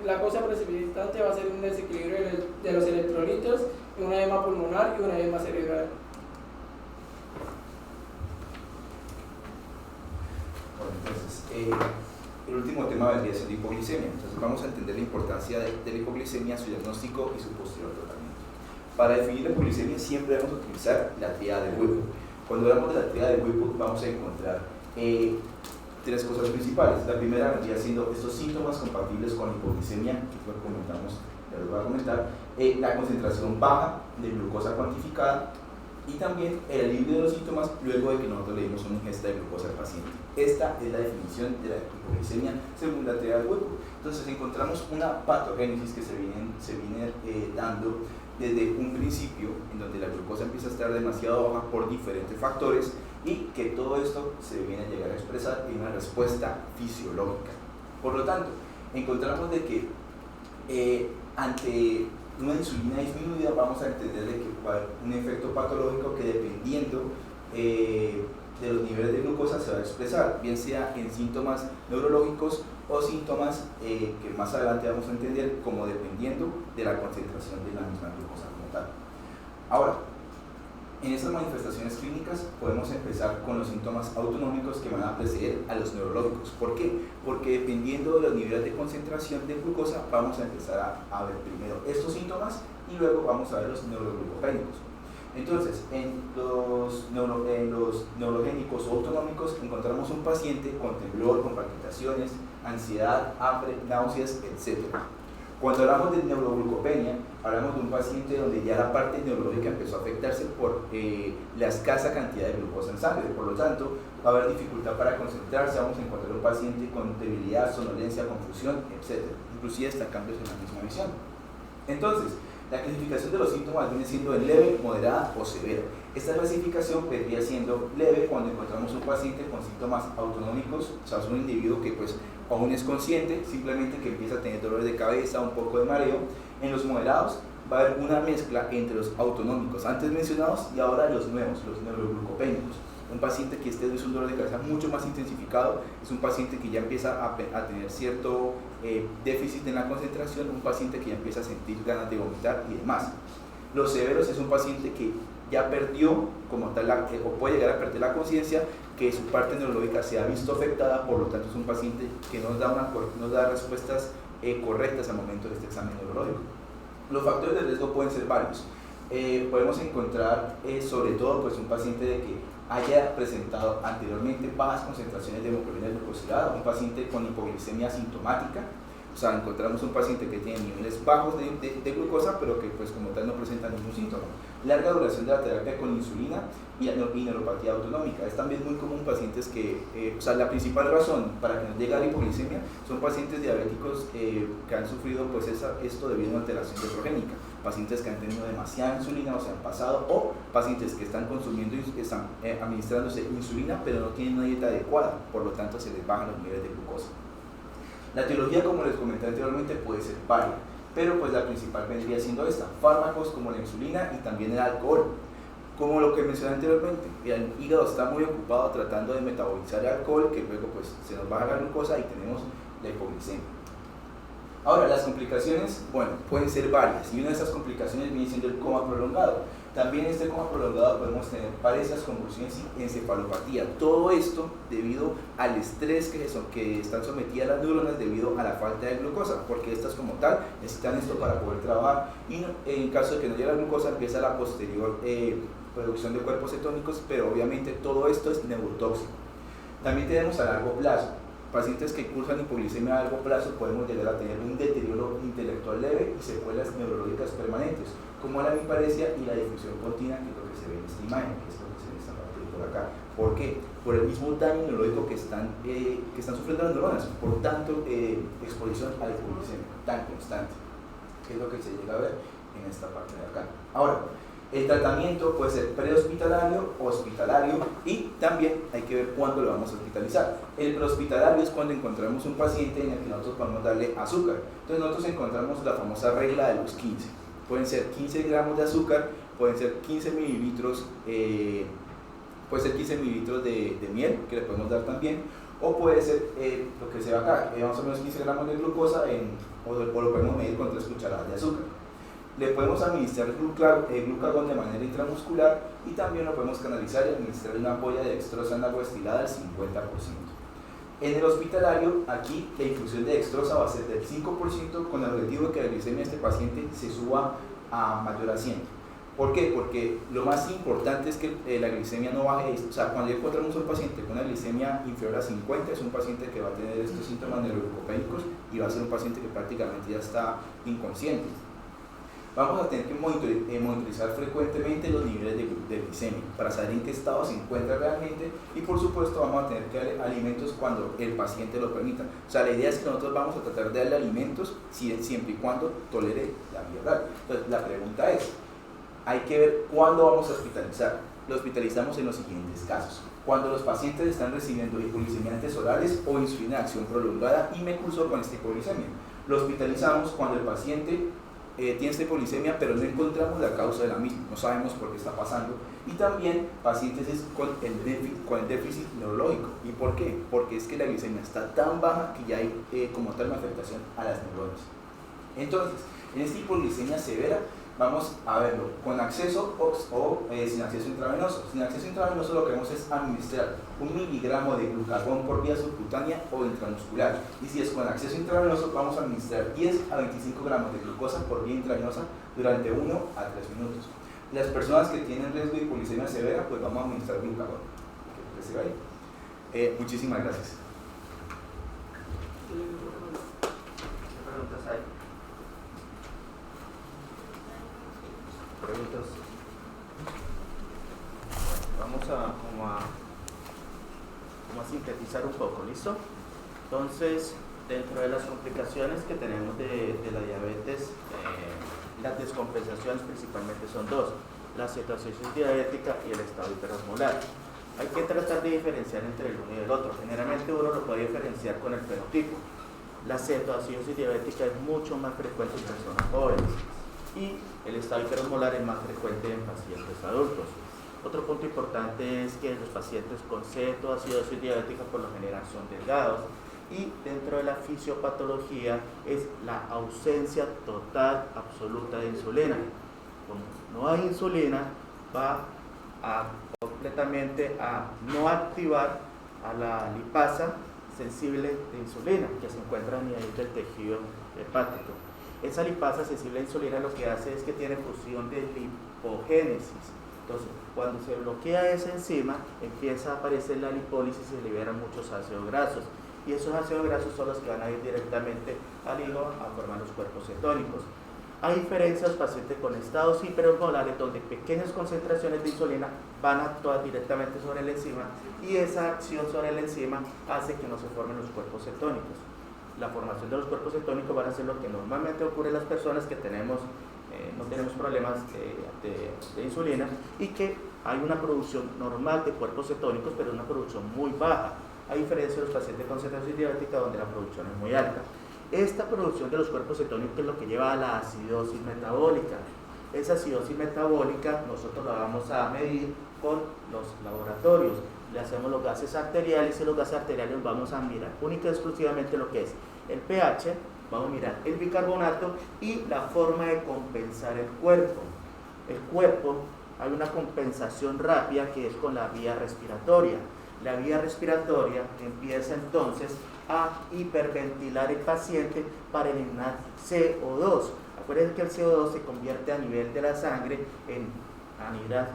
la causa precipitante va a ser un desequilibrio de los electrolitos, una edema pulmonar y una edema cerebral. Bueno, entonces, el último tema vendría siendo hipoglicemia. Entonces vamos a entender la importancia de la hipoglicemia, su diagnóstico y su posterior tratamiento. Para definir la hipoglicemia siempre vamos a utilizar la tríada de Whipple. Cuando hablamos de la tríada de Whipple vamos a encontrar tres cosas principales. La primera vendría siendo estos síntomas compatibles con la hipoglicemia, que fue lo que comentamos, ya les voy a comentar, la concentración baja de glucosa cuantificada, y también el alivio de los síntomas luego de que nosotros le dimos una ingesta de glucosa al paciente. Esta es la definición de la hipoglicemia según la teoría del hueco. Entonces encontramos una patogénesis que se viene dando desde un principio, en donde la glucosa empieza a estar demasiado baja por diferentes factores, y que todo esto se viene a llegar a expresar en una respuesta fisiológica. Por lo tanto, encontramos de que ante una insulina disminuida vamos a entender de que va a haber un efecto patológico que, dependiendo de los niveles de glucosa, se va a expresar, bien sea en síntomas neurológicos o síntomas que más adelante vamos a entender como dependiendo de la concentración de la misma glucosa como tal. Ahora, en estas manifestaciones clínicas podemos empezar con los síntomas autonómicos que van a preceder a los neurológicos. ¿Por qué? Porque dependiendo de los niveles de concentración de glucosa vamos a empezar a ver primero estos síntomas y luego vamos a ver los neuroglucopénicos. Entonces, en los neurogénicos o autonómicos encontramos un paciente con temblor, con palpitaciones, ansiedad, hambre, náuseas, etc. Cuando hablamos de neuroglucopenia, hablamos de un paciente donde ya la parte neurológica empezó a afectarse por la escasa cantidad de glucosa en sangre. Por lo tanto, va a haber dificultad para concentrarse, vamos a encontrar un paciente con debilidad, somnolencia, confusión, etc. Inclusive hasta cambios en la misma visión. Entonces, la clasificación de los síntomas viene siendo de leve, moderada o severa. Esta clasificación vendría siendo leve cuando encontramos un paciente con síntomas autonómicos, o sea, es un individuo que pues aún es consciente, simplemente que empieza a tener dolores de cabeza, un poco de mareo. En los moderados va a haber una mezcla entre los autonómicos antes mencionados y ahora los nuevos, los neuroglucopénicos. Un paciente que es un dolor de cabeza mucho más intensificado, es un paciente que ya empieza a tener cierto déficit en la concentración, un paciente que ya empieza a sentir ganas de vomitar y demás. Los severos es un paciente que ya perdió como tal o puede llegar a perder la conciencia, que su parte neurológica se ha visto afectada, por lo tanto es un paciente que nos da respuestas correctas al momento de este examen neurológico. Los factores de riesgo pueden ser varios. Podemos encontrar sobre todo pues un paciente de que haya presentado anteriormente bajas concentraciones de hemoglobina glucosilada, un paciente con hipoglicemia asintomática, O sea, encontramos un paciente que tiene niveles bajos de glucosa, pero que pues como tal no presenta ningún síntoma. Larga duración de la terapia con insulina y neuropatía autonómica. Es también muy común pacientes que, o sea, la principal razón para que nos llegue a la hipoglicemia son pacientes diabéticos que han sufrido pues esto debido a una alteración neurogénica. Pacientes que han tenido demasiada insulina o se han pasado, o pacientes que están consumiendo y están administrándose insulina pero no tienen una dieta adecuada, por lo tanto se les bajan los niveles de glucosa. La etiología, como les comenté anteriormente, puede ser varia, pero pues la principal vendría siendo esta: fármacos como la insulina y también el alcohol. Como lo que mencioné anteriormente, el hígado está muy ocupado tratando de metabolizar el alcohol, que luego pues se nos baja la glucosa y tenemos la hipoglicemia. Ahora, las complicaciones, bueno, pueden ser varias, y una de esas complicaciones viene siendo el coma prolongado. También en este coma prolongado podemos tener parálisis, convulsiones y encefalopatía. Todo esto debido al estrés que están sometidas las neuronas debido a la falta de glucosa, porque estas como tal necesitan esto para poder trabajar, y en caso de que no llegue la glucosa empieza la posterior producción de cuerpos cetónicos, pero obviamente todo esto es neurotóxico. También tenemos a largo plazo. Pacientes que cursan hipoglicemia a largo plazo podemos llegar a tener un deterioro intelectual leve y secuelas neurológicas permanentes, como la hemiparesia y la difusión continua, que es lo que se ve en esta imagen, que es lo que se ve en esta parte de por acá. ¿Por qué? Por el mismo daño neurológico que están sufriendo las neuronas, por tanto exposición a la hipoglicemia tan constante, que es lo que se llega a ver en esta parte de acá. Ahora, el tratamiento puede ser prehospitalario, hospitalario, y también hay que ver cuándo lo vamos a hospitalizar. El prehospitalario es cuando encontramos un paciente en el que nosotros podemos darle azúcar. Entonces nosotros encontramos la famosa regla de los 15. Pueden ser 15 gramos de azúcar, pueden ser 15 mililitros, puede ser 15 mililitros de miel, que le podemos dar también, o puede ser lo que se ve acá, más o menos 15 gramos de glucosa, o lo podemos medir con 3 cucharadas de azúcar. Le podemos administrar glucagón de manera intramuscular, y también lo podemos canalizar y administrar una ampolla de dextrosa en agua destilada al 50%. En el hospitalario, aquí la infusión de dextrosa va a ser del 5%, con el objetivo de que la glicemia de este paciente se suba a mayor a 100. ¿Por qué? Porque lo más importante es que la glicemia no baje. O sea, cuando encontramos un paciente con una glicemia inferior a 50, es un paciente que va a tener estos síntomas neuroleucopénicos y va a ser un paciente que prácticamente ya está inconsciente. Vamos a tener que monitorizar frecuentemente los niveles de glicemia para saber en qué estado se encuentra realmente, y por supuesto vamos a tener que darle alimentos cuando el paciente lo permita. O sea, la idea es que nosotros vamos a tratar de darle alimentos siempre y cuando tolere la vía oral. Entonces la pregunta es, hay que ver cuándo vamos a hospitalizar. Lo hospitalizamos en los siguientes casos: cuando los pacientes están recibiendo hipoglicemiantes orales o insulina de acción prolongada y me cursó con esta hipoglicemia. Lo hospitalizamos cuando el paciente tiene esta hipoglicemia pero no encontramos la causa de la misma, no sabemos por qué está pasando, y también pacientes con el déficit neurológico. ¿Y por qué? Porque es que la glicemia está tan baja que ya hay como tal una afectación a las neuronas. Entonces, en esta hipoglicemia severa vamos a verlo con acceso o sin acceso intravenoso. Sin acceso intravenoso lo que vamos es administrar 1 miligramo de glucagón por vía subcutánea o intramuscular, y si es con acceso intravenoso vamos a administrar 10 a 25 gramos de glucosa por vía intravenosa durante 1 a 3 minutos. Las personas que tienen riesgo de hipoglicemia severa, pues vamos a administrar glucagón. Muchísimas gracias. ¿Qué preguntas hay? ¿Preguntas? Vamos a sintetizar un poco, ¿listo? Entonces, dentro de las complicaciones que tenemos de la diabetes, las descompensaciones principalmente son dos: la cetoacidosis diabética y el estado hiperosmolar. Hay que tratar de diferenciar entre el uno y el otro. Generalmente uno lo puede diferenciar con el fenotipo. La cetoacidosis diabética es mucho más frecuente en personas jóvenes, y el estado hiperosmolar es más frecuente en pacientes adultos. Otro punto importante es que los pacientes con cetoacidosis diabética por lo general son delgados, y dentro de la fisiopatología es la ausencia total, absoluta de insulina. Como no hay insulina, va completamente a no activar a la lipasa sensible de insulina que se encuentra a nivel del tejido hepático. Esa lipasa sensible a insulina lo que hace es que tiene fusión de lipogénesis. Entonces, cuando se bloquea esa enzima, empieza a aparecer la lipólisis y se liberan muchos ácidos grasos. y esos ácidos grasos son los que van a ir directamente al hígado a formar los cuerpos cetónicos. A diferencia de los pacientes con estados hiperosmolares, donde pequeñas concentraciones de insulina van a actuar directamente sobre la enzima, y esa acción sobre la enzima hace que no se formen los cuerpos cetónicos. La formación de los cuerpos cetónicos van a ser lo que normalmente ocurre en las personas que no tenemos problemas de insulina, y que hay una producción normal de cuerpos cetónicos, pero una producción muy baja, a diferencia de los pacientes con cetosis diabética, donde la producción es muy alta. Esta producción de los cuerpos cetónicos es lo que lleva a la acidosis metabólica. Esa acidosis metabólica nosotros la vamos a medir con los laboratorios. Le hacemos los gases arteriales, y los gases arteriales vamos a mirar única y exclusivamente lo que es el pH, vamos a mirar el bicarbonato y la forma de compensar el cuerpo. El cuerpo, hay una compensación rápida que es con la vía respiratoria. La vía respiratoria empieza entonces a hiperventilar el paciente para eliminar CO2. Acuérdense que el CO2 se convierte a nivel de la sangre en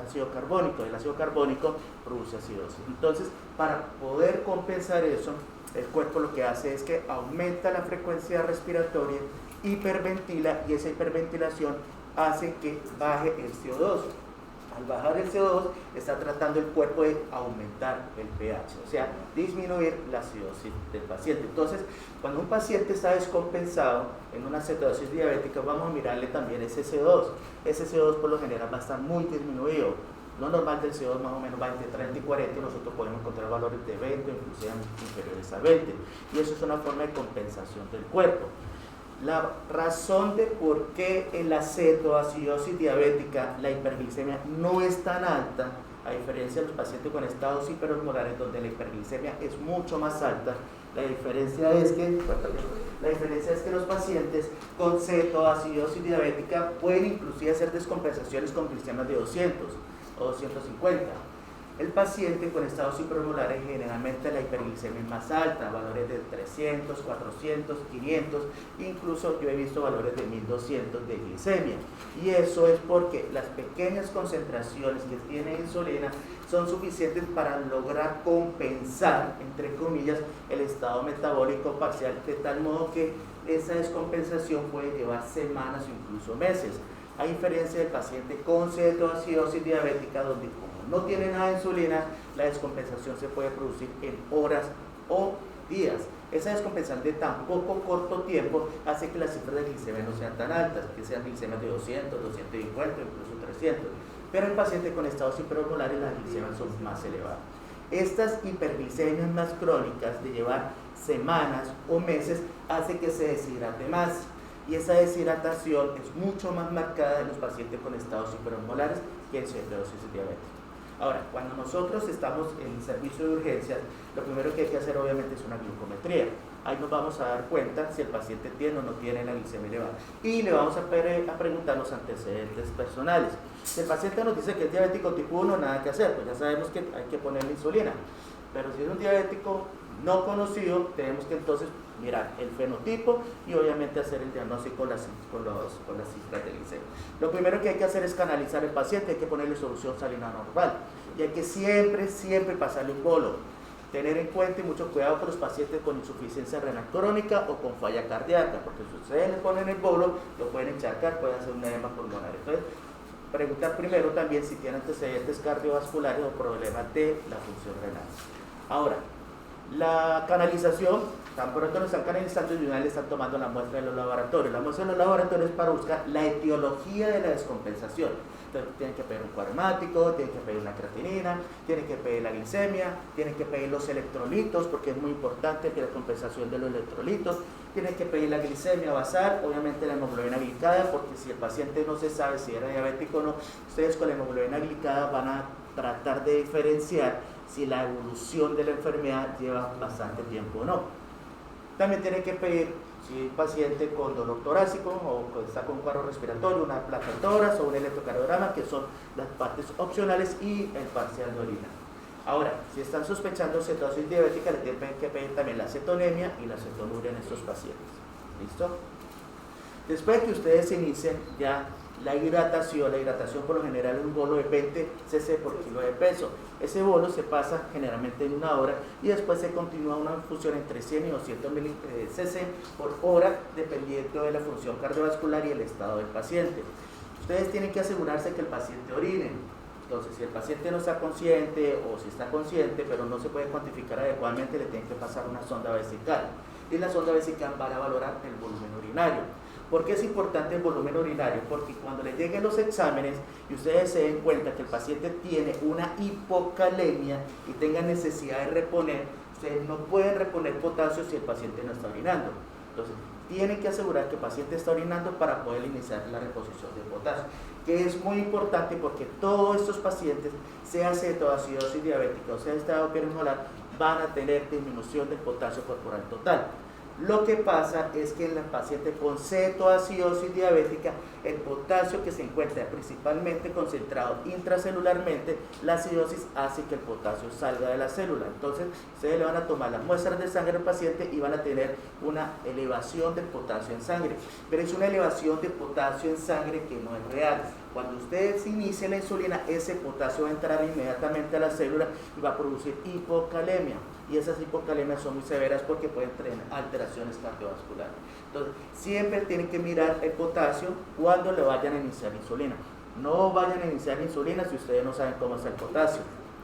ácido carbónico. El ácido carbónico produce acidosis. Entonces, para poder compensar eso, el cuerpo lo que hace es que aumenta la frecuencia respiratoria, hiperventila, y esa hiperventilación hace que baje el CO2. Al bajar el CO2, está tratando el cuerpo de aumentar el pH, o sea, disminuir la acidosis del paciente. Entonces, cuando un paciente está descompensado en una cetosis diabética, vamos a mirarle también ese CO2. Ese CO2 por lo general va a estar muy disminuido. Lo normal del CO2 más o menos va entre 30 y 40, y nosotros podemos encontrar valores de 20, inclusive inferiores a 20. Y eso es una forma de compensación del cuerpo. La razón de por qué en la cetoacidosis diabética la hiperglicemia no es tan alta, a diferencia de los pacientes con estados hiperosmolares, donde la hiperglicemia es mucho más alta, la diferencia es que los pacientes con cetoacidosis diabética pueden inclusive hacer descompensaciones con glicemias de 200 o 250. El paciente con estados hiperosmolares, generalmente la hiperglicemia es más alta, valores de 300, 400, 500, incluso yo he visto valores de 1200 de glicemia. Y eso es porque las pequeñas concentraciones que tiene insulina son suficientes para lograr compensar, entre comillas, el estado metabólico parcial, de tal modo que esa descompensación puede llevar semanas o incluso meses. A diferencia del paciente con cetoacidosis diabética, donde no tiene nada de insulina, la descompensación se puede producir en horas o días. Esa descompensación de tan poco corto tiempo hace que las cifras de glicemia no sean tan altas, que sean glicemias de 200, 250, incluso 300. Pero en pacientes con estados hiperosmolares las glicemias son más elevadas. Estas hiperglicemias más crónicas, de llevar semanas o meses, hace que se deshidrate más. Y esa deshidratación es mucho más marcada en los pacientes con estados hiperosmolares que en cetosis diabética. Ahora, cuando nosotros estamos en el servicio de urgencias, lo primero que hay que hacer obviamente es una glucometría. Ahí nos vamos a dar cuenta si el paciente tiene o no tiene la glicemia elevada. Y le vamos a preguntar los antecedentes personales. Si el paciente nos dice que es diabético tipo 1, nada que hacer, pues ya sabemos que hay que ponerle insulina. Pero si es un diabético no conocido, tenemos que entonces mirar el fenotipo y obviamente hacer el diagnóstico con las cifras de glicemia. Lo primero que hay que hacer es canalizar al paciente, hay que ponerle solución salina normal y hay que siempre pasarle un bolo. Tener en cuenta y mucho cuidado con los pacientes con insuficiencia renal crónica o con falla cardíaca, porque si ustedes le ponen el bolo, lo pueden encharcar, pueden hacer un edema pulmonar. Entonces, preguntar primero también si tiene antecedentes cardiovasculares o problemas de la función renal. Ahora, la canalización, tan pronto nos están canalizando y una vez le están tomando la muestra de los laboratorios. La muestra de los laboratorios es para buscar la etiología de la descompensación. Entonces, tienen que pedir un cuaremático, tienen que pedir una creatinina, tienen que pedir la glicemia, tienen que pedir los electrolitos, porque es muy importante que la compensación de los electrolitos, tienen que pedir la glicemia basal, obviamente la hemoglobina glicada, porque si el paciente no se sabe si era diabético o no, ustedes con la hemoglobina glicada van a tratar de diferenciar si la evolución de la enfermedad lleva bastante tiempo o no. También tienen que pedir, si el paciente con dolor torácico o está con un cuadro respiratorio, una placa de tórax o un electrocardiograma, que son las partes opcionales, y el parcial de orina. Ahora, si están sospechando cetosis diabética, le tienen que pedir también la cetonemia y la cetonuria en estos pacientes. ¿Listo? Después de que ustedes inicien ya la hidratación por lo general es un bolo de 20 cc por kilo de peso. Ese bolo se pasa generalmente en 1 hora y después se continúa una infusión entre 100 y 200 cc por hora dependiendo de la función cardiovascular y el estado del paciente. Ustedes tienen que asegurarse que el paciente orine. Entonces, si el paciente no está consciente o si está consciente pero no se puede cuantificar adecuadamente, le tienen que pasar una sonda vesical. Y la sonda vesical va a valorar el volumen urinario. ¿Por qué es importante el volumen urinario? Porque cuando le lleguen los exámenes y ustedes se den cuenta que el paciente tiene una hipocalemia y tenga necesidad de reponer, ustedes no pueden reponer potasio si el paciente no está orinando. Entonces, tienen que asegurar que el paciente está orinando para poder iniciar la reposición de potasio, que es muy importante porque todos estos pacientes, sea cetoacidosis diabética o sea estado perimolar, van a tener disminución del potasio corporal total. Lo que pasa es que en la paciente con cetoacidosis diabética, el potasio que se encuentra principalmente concentrado intracelularmente, la acidosis hace que el potasio salga de la célula. Entonces, ustedes le van a tomar las muestras de sangre al paciente y van a tener una elevación del potasio en sangre. Pero es una elevación de potasio en sangre que no es real. Cuando ustedes inicien la insulina, ese potasio va a entrar inmediatamente a la célula y va a producir hipocalemia. Y esas hipocalemias son muy severas porque pueden tener alteraciones cardiovasculares. Entonces, siempre tienen que mirar el potasio cuando le vayan a iniciar insulina. No vayan a iniciar insulina si ustedes no saben cómo está el potasio.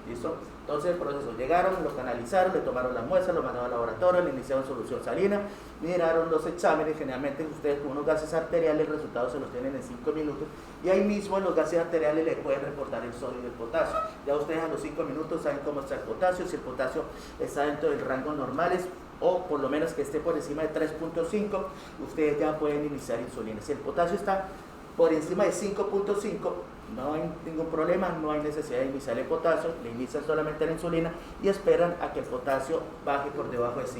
¿Listo? Entonces, el proceso, llegaron, lo canalizaron, le tomaron la muestra, lo mandaron al laboratorio, le iniciaron solución salina, miraron los exámenes. Generalmente ustedes con unos gases arteriales, el resultado se los tienen en 5 minutos y ahí mismo en los gases arteriales les pueden reportar el sodio y el potasio. Ya ustedes a los 5 minutos saben cómo está el potasio, si el potasio está dentro del rango normales o por lo menos que esté por encima de 3.5, ustedes ya pueden iniciar insulina. Si el potasio está por encima de 5.5, no hay ningún problema, no hay necesidad de iniciar el potasio, le inician solamente la insulina y esperan a que el potasio baje por debajo de 5.5.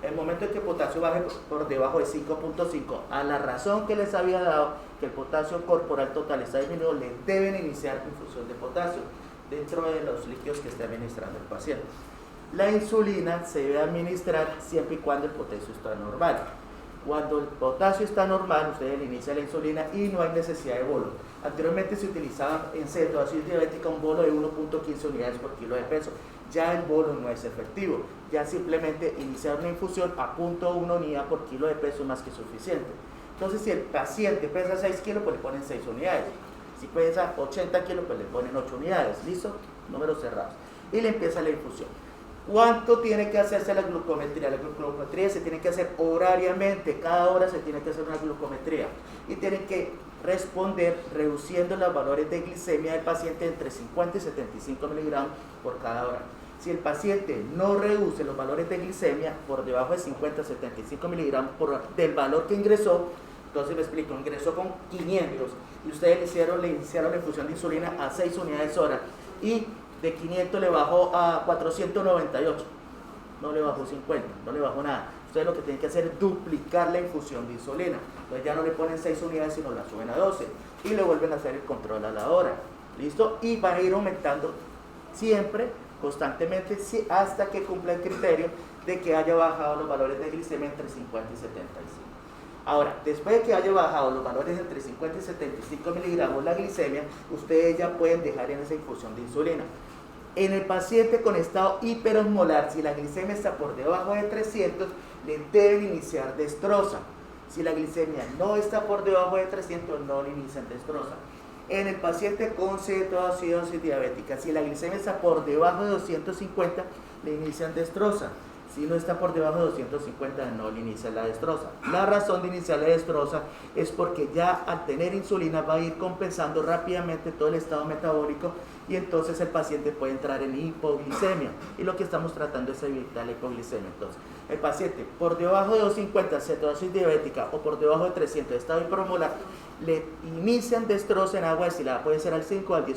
El momento en que el potasio baje por debajo de 5.5, a la razón que les había dado, que el potasio corporal total está disminuido, le deben iniciar infusión de potasio dentro de los líquidos que esté administrando el paciente. La insulina se debe administrar siempre y cuando el potasio está normal. Cuando el potasio está normal, ustedes le inician la insulina y no hay necesidad de bolo. Anteriormente se utilizaba en cetoacidosis diabética un bolo de 1.15 unidades por kilo de peso. Ya el bolo no es efectivo. Ya simplemente iniciar una infusión a 0.1 unidad por kilo de peso es más que suficiente. Entonces, si el paciente pesa 6 kilos, pues le ponen 6 unidades. Si pesa 80 kilos, pues le ponen 8 unidades. ¿Listo? Números cerrados. Y le empieza la infusión. ¿Cuánto tiene que hacerse la glucometría? La glucometría se tiene que hacer horariamente, cada hora se tiene que hacer una glucometría y tienen que responder reduciendo los valores de glicemia del paciente entre 50 y 75 miligramos por cada hora. Si el paciente no reduce los valores de glicemia por debajo de 50 a 75 miligramos del valor que ingresó, entonces me explico, ingresó con 500 y ustedes le iniciaron la infusión de insulina a 6 unidades hora y de 500 le bajó a 498, no le bajó 50, no le bajó nada. Ustedes lo que tienen que hacer es duplicar la infusión de insulina. Entonces ya no le ponen 6 unidades, sino la suben a 12 y le vuelven a hacer el control a la hora. ¿Listo? Y van a ir aumentando siempre, constantemente, hasta que cumpla el criterio de que haya bajado los valores de glicemia entre 50 y 75. Ahora, después de que haya bajado los valores entre 50 y 75 miligramos la glicemia, ustedes ya pueden dejar en esa infusión de insulina. En el paciente con estado hiperosmolar, si la glicemia está por debajo de 300, le deben iniciar destroza. Si la glicemia no está por debajo de 300, no le inician destroza. En el paciente con cetoacidosis diabética, si la glicemia está por debajo de 250, le inician destroza. Si no está por debajo de 250, no le inicia la destroza. La razón de iniciar la destroza es porque ya al tener insulina va a ir compensando rápidamente todo el estado metabólico y entonces el paciente puede entrar en hipoglicemia. Y lo que estamos tratando es evitar la hipoglicemia. Entonces, el paciente por debajo de 250, cetoacidosis diabética, o por debajo de 300, estado hiperosmolar, le inician destroza en agua destilada, puede ser al 5 o al 10%.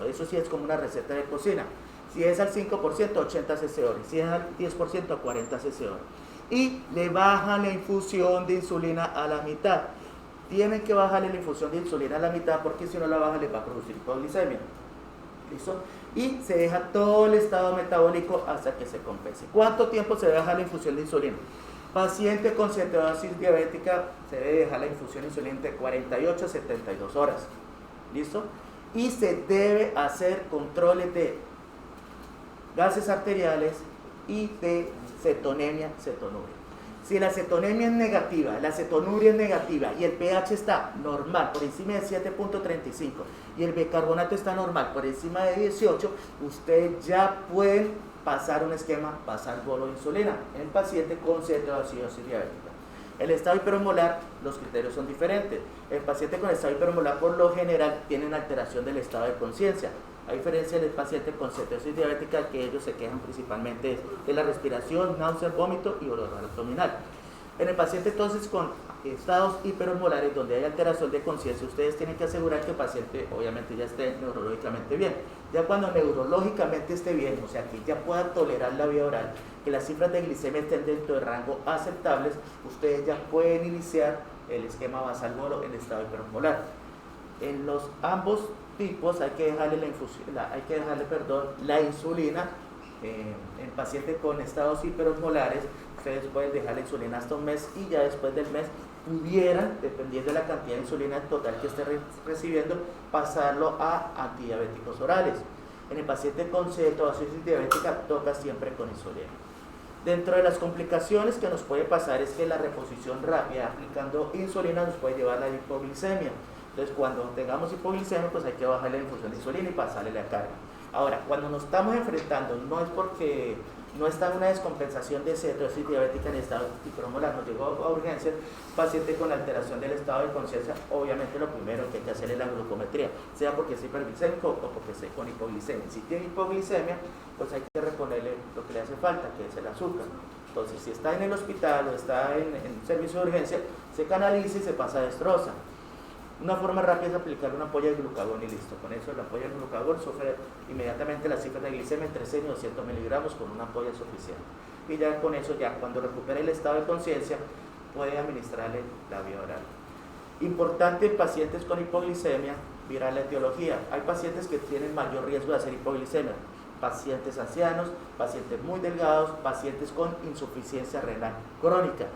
Eso sí es como una receta de cocina. Si es al 5%, 80 cc hora. Si es al 10%, 40 cc hora. Y le bajan la infusión de insulina a la mitad. Tienen que bajarle la infusión de insulina a la mitad porque si no la bajan les va a producir hipoglicemia. ¿Listo? Y se deja todo el estado metabólico hasta que se compense. ¿Cuánto tiempo se deja la infusión de insulina? Paciente con cetosis diabética se debe dejar la infusión de insulina entre 48 a 72 horas. ¿Listo? Y se debe hacer controles de gases arteriales y de cetonemia, cetonuria. Si la cetonemia es negativa, la cetonuria es negativa y el pH está normal por encima de 7.35 y el bicarbonato está normal por encima de 18, ustedes ya pueden pasar un esquema basal bolo de insulina en paciente con cetoacidosis diabética. El estado hiperosmolar, los criterios son diferentes. El paciente con estado hiperosmolar por lo general tiene una alteración del estado de conciencia. A diferencia del paciente con cetosis diabética, que ellos se quejan principalmente de la respiración, náuseas, vómito y dolor abdominal. En el paciente entonces con estados hiperosmolares donde hay alteración de conciencia, ustedes tienen que asegurar que el paciente obviamente ya esté neurológicamente bien. Ya cuando neurológicamente esté bien, o sea que ya pueda tolerar la vía oral, que las cifras de glicemia estén dentro de rango aceptables, ustedes ya pueden iniciar el esquema basal bolo en estado hiperosmolar. En los ambos tipos hay que dejarle la insulina. En pacientes con estados hiperosmolares, ustedes pueden dejar la insulina hasta un mes y ya después del mes pudieran, dependiendo de la cantidad de insulina total que esté recibiendo, pasarlo a antidiabéticos orales. En el paciente con cetoacidosis diabética toca siempre con insulina. Dentro de las complicaciones que nos puede pasar es que la reposición rápida aplicando insulina nos puede llevar a la hipoglicemia. Entonces, cuando tengamos hipoglicemia, pues hay que bajarle la infusión de insulina y pasarle la carga. Ahora, cuando nos estamos enfrentando, no es porque no está en una descompensación de cetosis diabética en estado hiperosmolar, nos llegó a urgencias, paciente con alteración del estado de conciencia, obviamente lo primero que hay que hacer es la glucometría, sea porque es hiperglicémico o porque esté con hipoglicemia. Si tiene hipoglicemia, pues hay que reponerle lo que le hace falta, que es el azúcar. Entonces, si está en el hospital o está en servicio de urgencia, se canaliza y se pasa a destroza. Una forma rápida es aplicar una ampolla de glucagón y listo. Con eso la ampolla de glucagón sufre inmediatamente las cifras de glicemia entre 100 y 200 miligramos con una ampolla suficiente. Y ya con eso, ya cuando recupere el estado de conciencia, puede administrarle la vía oral. Importante en pacientes con hipoglicemia, mirar la etiología. Hay pacientes que tienen mayor riesgo de hacer hipoglicemia. Pacientes ancianos, pacientes muy delgados, pacientes con insuficiencia renal crónica.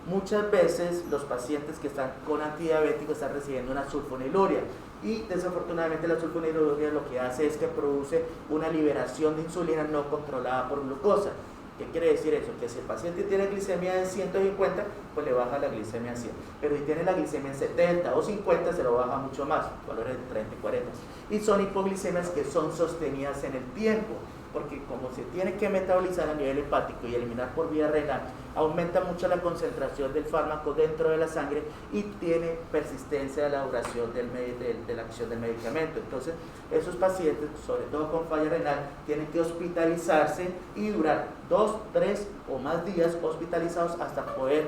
Muchas veces los pacientes que están con antidiabéticos están recibiendo una sulfoniluria y desafortunadamente la sulfoniluria lo que hace es que produce una liberación de insulina no controlada por glucosa. ¿Qué quiere decir eso? Que si el paciente tiene glicemia de 150, pues le baja la glicemia a 100. Pero si tiene la glicemia en 70 o 50, se lo baja mucho más, valores de 30 y 40. Y son hipoglicemias que son sostenidas en el tiempo, porque como se tiene que metabolizar a nivel hepático y eliminar por vía renal, aumenta mucho la concentración del fármaco dentro de la sangre y tiene persistencia de la duración de la acción del medicamento. Entonces, esos pacientes, sobre todo con falla renal, tienen que hospitalizarse y durar 2, 3 o más días hospitalizados hasta poder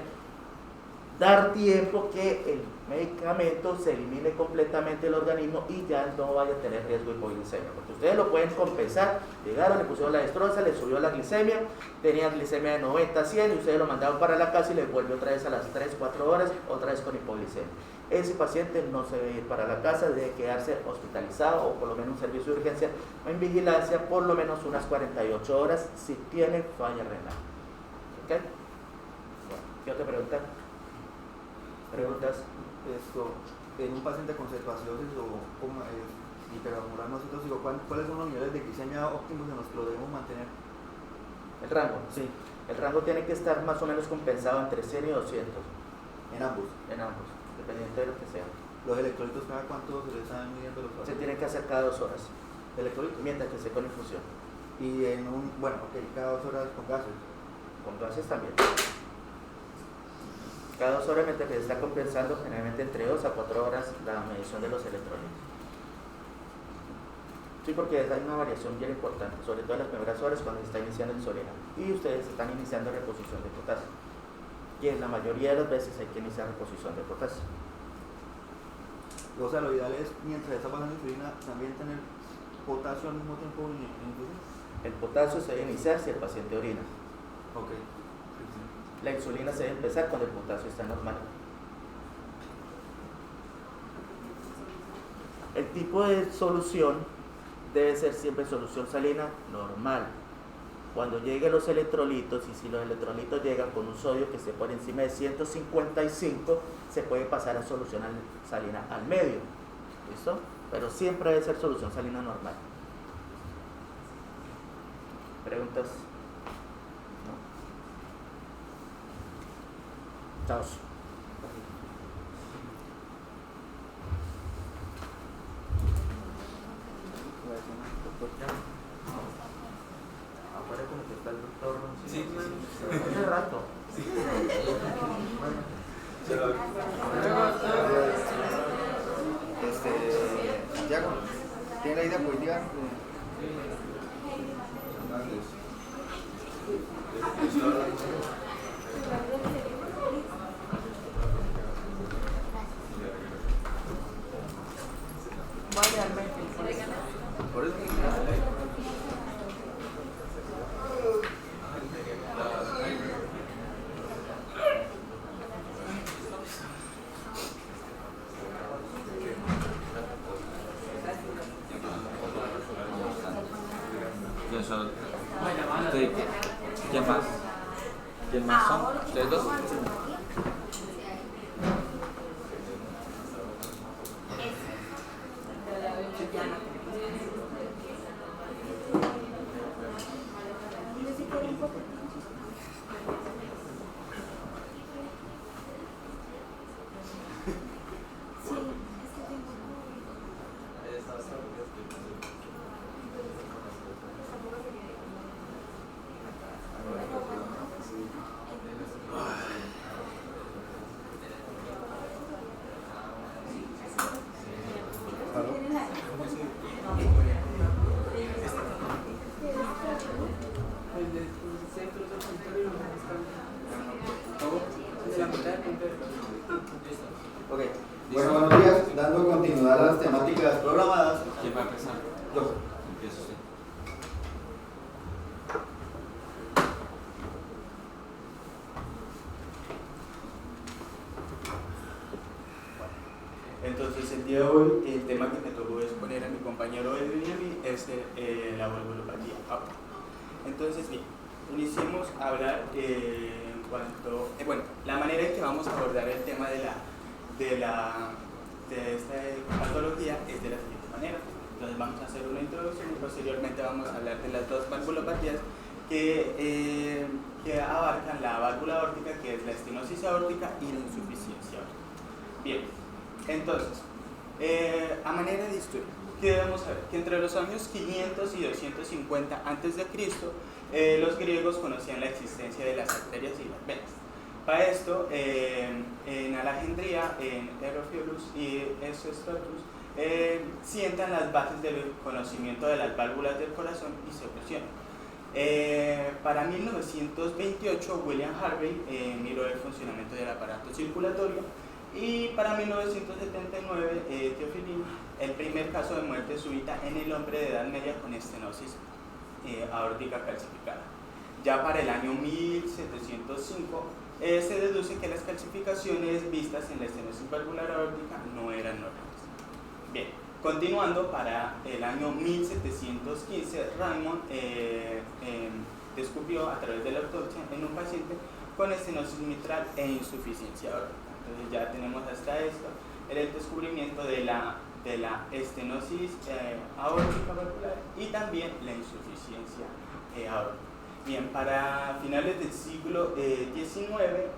dar tiempo que el medicamento se elimine completamente del organismo y ya no vaya a tener riesgo de hipoglicemia, porque ustedes lo pueden compensar. Llegaron, le pusieron la destroza, le subió la glicemia, tenía glicemia de 90 a 100 y ustedes lo mandaron para la casa y le vuelve otra vez a las 3, 4 horas, otra vez con hipoglicemia. Ese paciente no se debe ir para la casa, debe quedarse hospitalizado o por lo menos en servicio de urgencia o en vigilancia por lo menos unas 48 horas si tiene falla renal. ¿Ok? Bueno, ¿qué otra pregunta? ¿Preguntas? En un paciente con cetoacidosis o con hiperosmolar no cetóxico, ¿cuáles son los niveles de glicemia óptimos en los que lo debemos mantener? El rango, sí. El rango tiene que estar más o menos compensado entre 100 y 200. En ambos. En ambos, dependiendo de lo que sea. ¿Los electrolitos cada cuánto se les están midiendo los pacientes? Se tienen que hacer cada 2 horas, ¿Electrolitos? mientras que esté con infusión. Y en un, cada 2 horas con gases. Con gases también. Cada 2 horas mientras que se está compensando, generalmente entre 2 a 4 horas, la medición de los electrolitos. Sí, porque hay una variación bien importante, sobre todo en las primeras horas cuando se está iniciando insulina. Y ustedes están iniciando reposición de potasio. Y en la mayoría de las veces hay que iniciar reposición de potasio. O sea, lo ideal es, mientras está pasando insulina, también tener potasio al mismo tiempo en infusión. El potasio se debe iniciar si el paciente orina. Ok. La insulina se debe empezar cuando el potasio está normal. El tipo de solución debe ser siempre solución salina normal. Cuando lleguen los electrolitos, y si los electrolitos llegan con un sodio que esté por encima de 155, se puede pasar a solución salina al medio. ¿Listo? Pero siempre debe ser solución salina normal. ¿Preguntas? ¿No? Chao. Afuera como que está el doctor. Sí. Hace rato. Santiago, ¿tiene la diapositiva? Por eso ¿Quién más? ¿Quién más son? ¿Ustedes dos? Ok, bueno, buenos días. Dando continuidad a las temáticas programadas. ¿Quién va a empezar? Yo. Empieza usted. Entonces el día de hoy el tema que me tocó exponer a mi compañero Edwin y a mí es la valvulopatía aórtica. Entonces bien, iniciemos a hablar en cuanto, bueno, la manera en que vamos a abordar el tema de esta patología es de la siguiente manera. Entonces vamos a hacer una introducción y posteriormente vamos a hablar de las dos valvulopatías que abarcan la válvula aórtica, que es la estenosis aórtica y la insuficiencia aórtica. Bien, entonces, a manera de historia, ¿qué debemos saber? Que entre los años 500 y 250 a.C., los griegos conocían la existencia de las arterias y las venas. Para esto, en Alejandría, en Herophilus y Esostratus, sientan las bases del conocimiento de las válvulas del corazón y se presionan. Para 1928, William Harvey miró el funcionamiento del aparato circulatorio, y para 1979, Theophilin, el primer caso de muerte súbita en el hombre de edad media con estenosis aórtica calcificada. Ya para el año 1705, se deduce que las calcificaciones vistas en la estenosis valvular aórtica no eran normales. Bien, continuando, para el año 1715, Raymond descubrió a través de la autopsia en un paciente con estenosis mitral e insuficiencia aórtica. Entonces ya tenemos hasta esto el descubrimiento de la estenosis aórtica valvular y también la insuficiencia aórtica. Bien, para finales del siglo XIX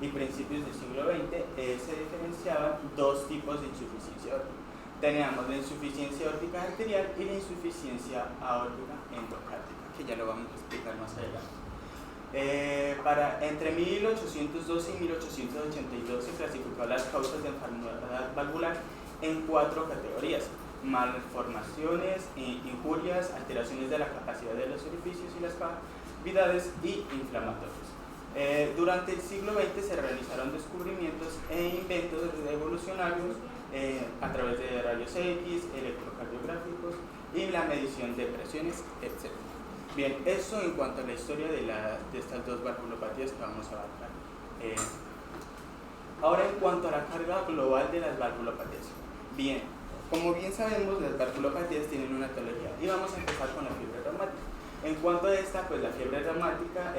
y principios del siglo XX se diferenciaban dos tipos de insuficiencia aórtica. Teníamos la insuficiencia aórtica arterial y la insuficiencia aórtica endocárdica, que ya lo vamos a explicar más adelante. Entre 1812 y 1882 se clasificó las causas de enfermedad valvular en 4 categorías: malformaciones, injurias, alteraciones de la capacidad de los orificios y las cavidades y inflamatorios. Durante el siglo XX se realizaron descubrimientos e inventos revolucionarios a través de rayos X, electrocardiográficos y la medición de presiones, etc. Bien, eso en cuanto a la historia de estas dos valvulopatías que vamos a abarcar. Ahora, en cuanto a la carga global de las valvulopatías. Bien, como bien sabemos, las valvulopatías tienen una etiología y vamos a empezar con la fibra reumática. En cuanto a esta, pues la fiebre reumática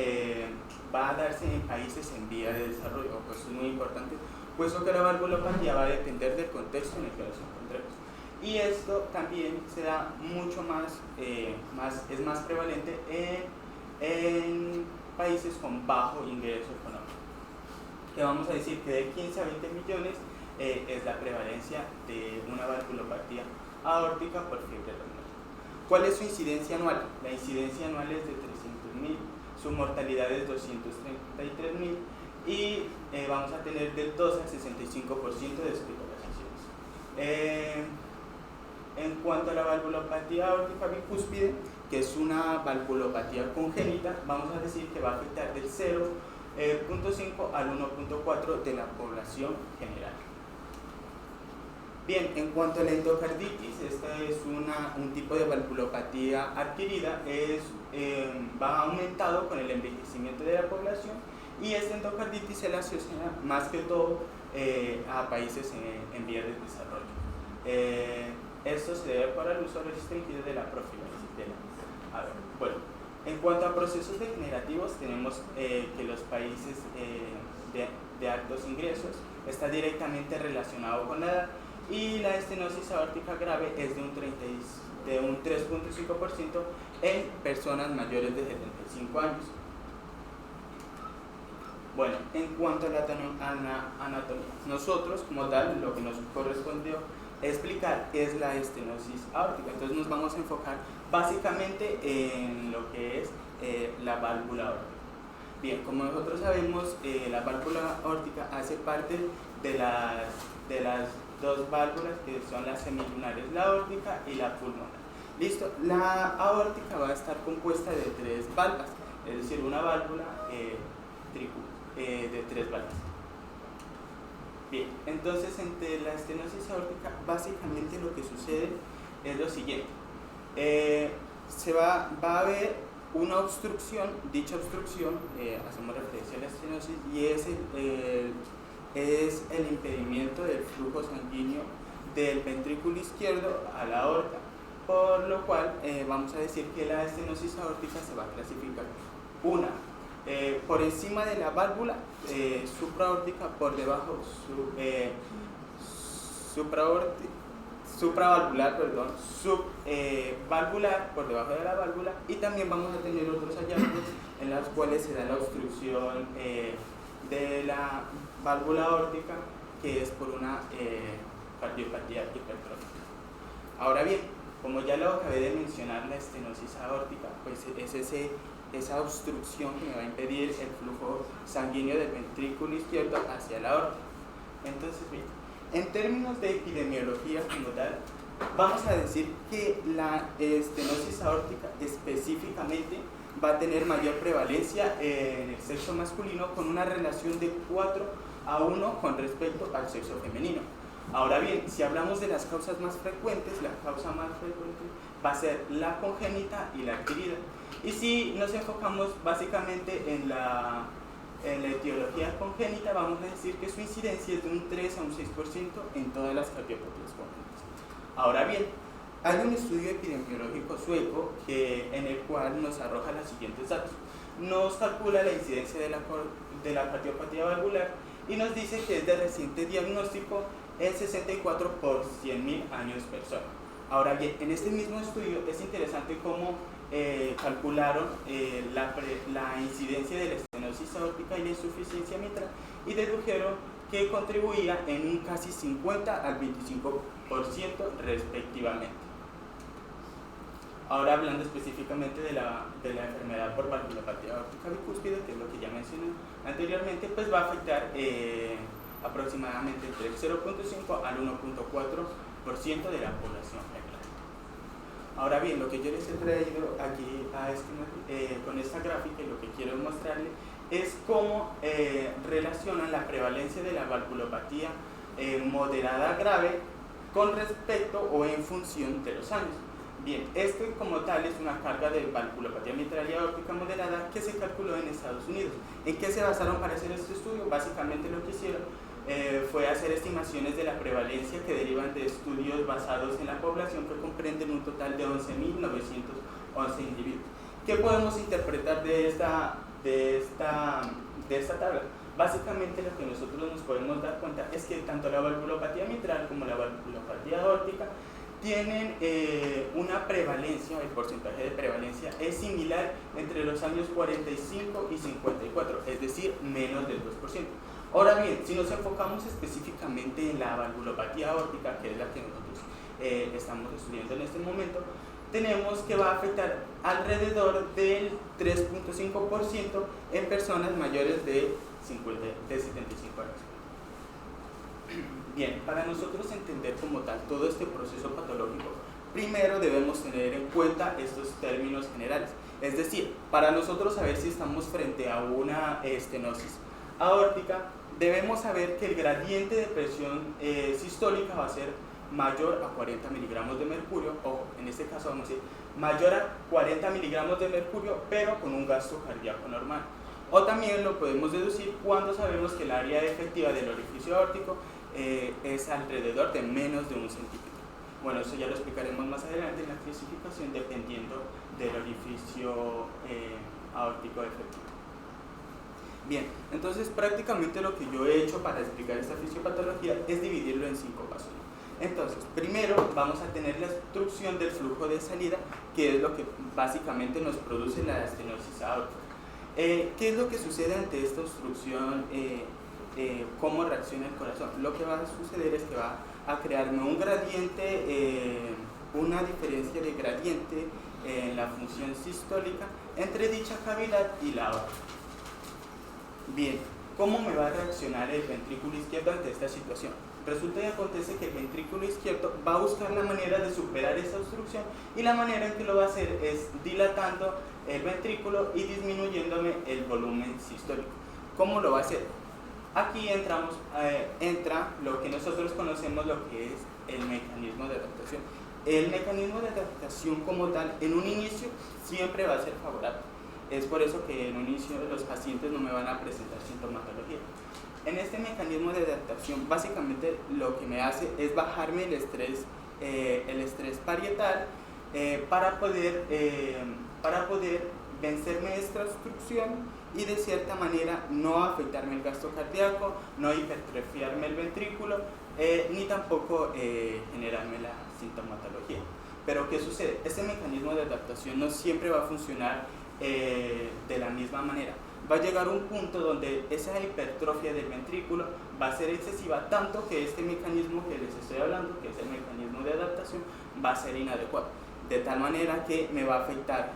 va a darse en países en vía de desarrollo, pues es muy importante, puesto que la valvulopatía va a depender del contexto en el que nos encontremos. Y esto también se da mucho más, es más prevalente en países con bajo ingreso económico. Que vamos a decir que de 15 a 20 millones es la prevalencia de una valvulopatía aórtica por fiebre reumática. ¿Cuál es su incidencia anual? La incidencia anual es de 300.000, su mortalidad es 233.000 y vamos a tener del 2 al 65% de hospitalizaciones. En cuanto a la valvulopatía aórtica bicúspide, que es una valvulopatía congénita, vamos a decir que va a afectar del 0.5 al 1.4 de la población general. Bien, en cuanto a la endocarditis, esta es un tipo de valvulopatía adquirida, va aumentado con el envejecimiento de la población y esta endocarditis se la asocia más que todo a países en vías de desarrollo. Esto se debe por el uso restringido de la profilaxis. Bueno, en cuanto a procesos degenerativos, tenemos que los países de altos ingresos está directamente relacionado con la edad y la estenosis aórtica grave es de un 3.5% en personas mayores de 75 años. Bueno, en cuanto a la anatomía, nosotros como tal lo que nos correspondió explicar es la estenosis aórtica, entonces nos vamos a enfocar básicamente en lo que es la válvula aórtica. Bien, como nosotros sabemos, la válvula aórtica hace parte de las dos válvulas que son las semilunares, la aórtica y la pulmonar. Listo, la aórtica va a estar compuesta de 3 válvulas, es decir, una válvula de 3 válvulas. Bien, entonces entre la estenosis aórtica básicamente lo que sucede es lo siguiente. Va a haber una obstrucción, dicha obstrucción, hacemos referencia a la estenosis, y es el impedimento del flujo sanguíneo del ventrículo izquierdo a la aorta, por lo cual vamos a decir que la estenosis aórtica se va a clasificar por encima de la válvula supraórtica, por debajo supravalvular, subvalvular por debajo de la válvula, y también vamos a tener otros hallazgos en los cuales se da la obstrucción de la válvula aórtica, que es por una cardiopatía hipertrófica. Ahora bien, como ya lo acabé de mencionar, la estenosis aórtica pues es esa obstrucción que me va a impedir el flujo sanguíneo del ventrículo izquierdo hacia la aorta. Entonces, bien, en términos de epidemiología como tal, vamos a decir que la estenosis aórtica específicamente va a tener mayor prevalencia en el sexo masculino, con una relación de 4:1 con respecto al sexo femenino. Ahora bien, si hablamos de las causas más frecuentes, la causa más frecuente va a ser la congénita y la adquirida. Y si nos enfocamos básicamente en la etiología congénita, vamos a decir que su incidencia es de un 3 a un 6% en todas las cardiopatías congénitas. Ahora bien, hay un estudio epidemiológico sueco en el cual nos arroja los siguientes datos. Nos calcula la incidencia de la cardiopatía valvular y nos dice que es de reciente diagnóstico en 64 por 100.000 años persona. Ahora bien, en este mismo estudio es interesante cómo calcularon la incidencia de la estenosis aórtica y la insuficiencia mitral, y dedujeron que contribuía en un casi 50 al 25% respectivamente. Ahora, hablando específicamente de la enfermedad por valvulopatía aórtica bicúspide, que es lo que ya mencioné anteriormente, pues va a afectar aproximadamente entre el 0.5 al 1.4% de la población general. Ahora bien, lo que yo les he traído aquí con esta gráfica, y lo que quiero mostrarles es cómo relacionan la prevalencia de la valvulopatía moderada grave con respecto o en función de los años. Bien, esto como tal es una carga de valvulopatía mitral y aórtica moderada que se calculó en Estados Unidos. ¿En qué se basaron para hacer este estudio? Básicamente lo que hicieron fue hacer estimaciones de la prevalencia que derivan de estudios basados en la población, que comprenden un total de 11.911 individuos. ¿Qué podemos interpretar de esta tabla? Básicamente lo que nosotros nos podemos dar cuenta es que tanto la valvulopatía mitral como la valvulopatía aórtica tienen una prevalencia, el porcentaje de prevalencia es similar entre los años 45 y 54, es decir, menos del 2%. Ahora bien, si nos enfocamos específicamente en la valvulopatía aórtica, que es la que nosotros estamos estudiando en este momento, tenemos que va a afectar alrededor del 3.5% en personas mayores de 75 años. Bien, para nosotros entender como tal todo este proceso patológico, primero debemos tener en cuenta estos términos generales. Es decir, para nosotros saber si estamos frente a una estenosis aórtica, debemos saber que el gradiente de presión sistólica va a ser mayor a 40 miligramos de mercurio, o en este caso vamos a decir mayor a 40 miligramos de mercurio, pero con un gasto cardíaco normal. O también lo podemos deducir cuando sabemos que el área efectiva del orificio aórtico es alrededor de menos de 1 centímetro. Bueno, eso ya lo explicaremos más adelante en la clasificación dependiendo del orificio aórtico efectivo. Bien, entonces prácticamente lo que yo he hecho para explicar esta fisiopatología es dividirlo en 5 pasos. Entonces, primero vamos a tener la obstrucción del flujo de salida, que es lo que básicamente nos produce la estenosis aórtica. ¿Qué es lo que sucede ante esta obstrucción? ¿Cómo reacciona el corazón? Lo que va a suceder es que va a crearme un gradiente, una diferencia de gradiente en la función sistólica entre dicha cavidad y la otra. Bien, ¿cómo me va a reaccionar el ventrículo izquierdo ante esta situación? Resulta y acontece que el ventrículo izquierdo va a buscar la manera de superar esa obstrucción, y la manera en que lo va a hacer es dilatando el ventrículo y disminuyéndome el volumen sistólico. ¿Cómo lo va a hacer? Aquí entra lo que nosotros conocemos, lo que es el mecanismo de adaptación. El mecanismo de adaptación como tal, en un inicio, siempre va a ser favorable. Es por eso que en un inicio los pacientes no me van a presentar sintomatología. En este mecanismo de adaptación, básicamente lo que me hace es bajarme el estrés parietal para poder vencerme esta obstrucción y de cierta manera no afectarme el gasto cardíaco, no hipertrofiarme el ventrículo, ni tampoco generarme la sintomatología. Pero ¿qué sucede? Este mecanismo de adaptación no siempre va a funcionar de la misma manera. Va a llegar un punto donde esa hipertrofia del ventrículo va a ser excesiva, tanto que este mecanismo que les estoy hablando, que es el mecanismo de adaptación, va a ser inadecuado, de tal manera que me va a afectar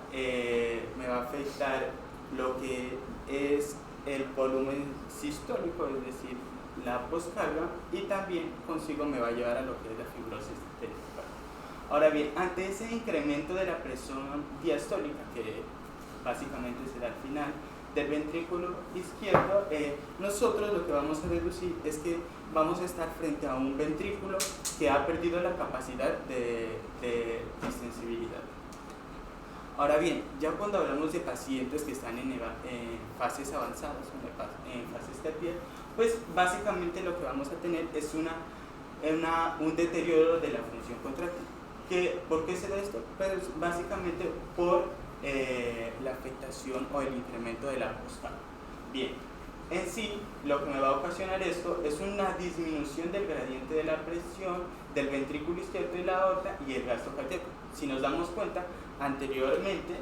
lo que es el volumen sistólico, es decir, la poscarga, y también consigo me va a llevar a lo que es la fibrosis del miocardio. Ahora bien, ante ese incremento de la presión diastólica, que básicamente será al final del ventrículo izquierdo, nosotros lo que vamos a deducir es que vamos a estar frente a un ventrículo que ha perdido la capacidad de distensibilidad. Ahora bien, ya cuando hablamos de pacientes que están en fases avanzadas, en fases terciarias, pues básicamente lo que vamos a tener es un deterioro de la función contráctil. ¿Por qué se da esto? Pues básicamente por la afectación o el incremento de la poscarga. Bien, en sí lo que me va a ocasionar esto es una disminución del gradiente de la presión del ventrículo izquierdo y la aorta y el gasto cardíaco. Si nos damos cuenta, anteriormente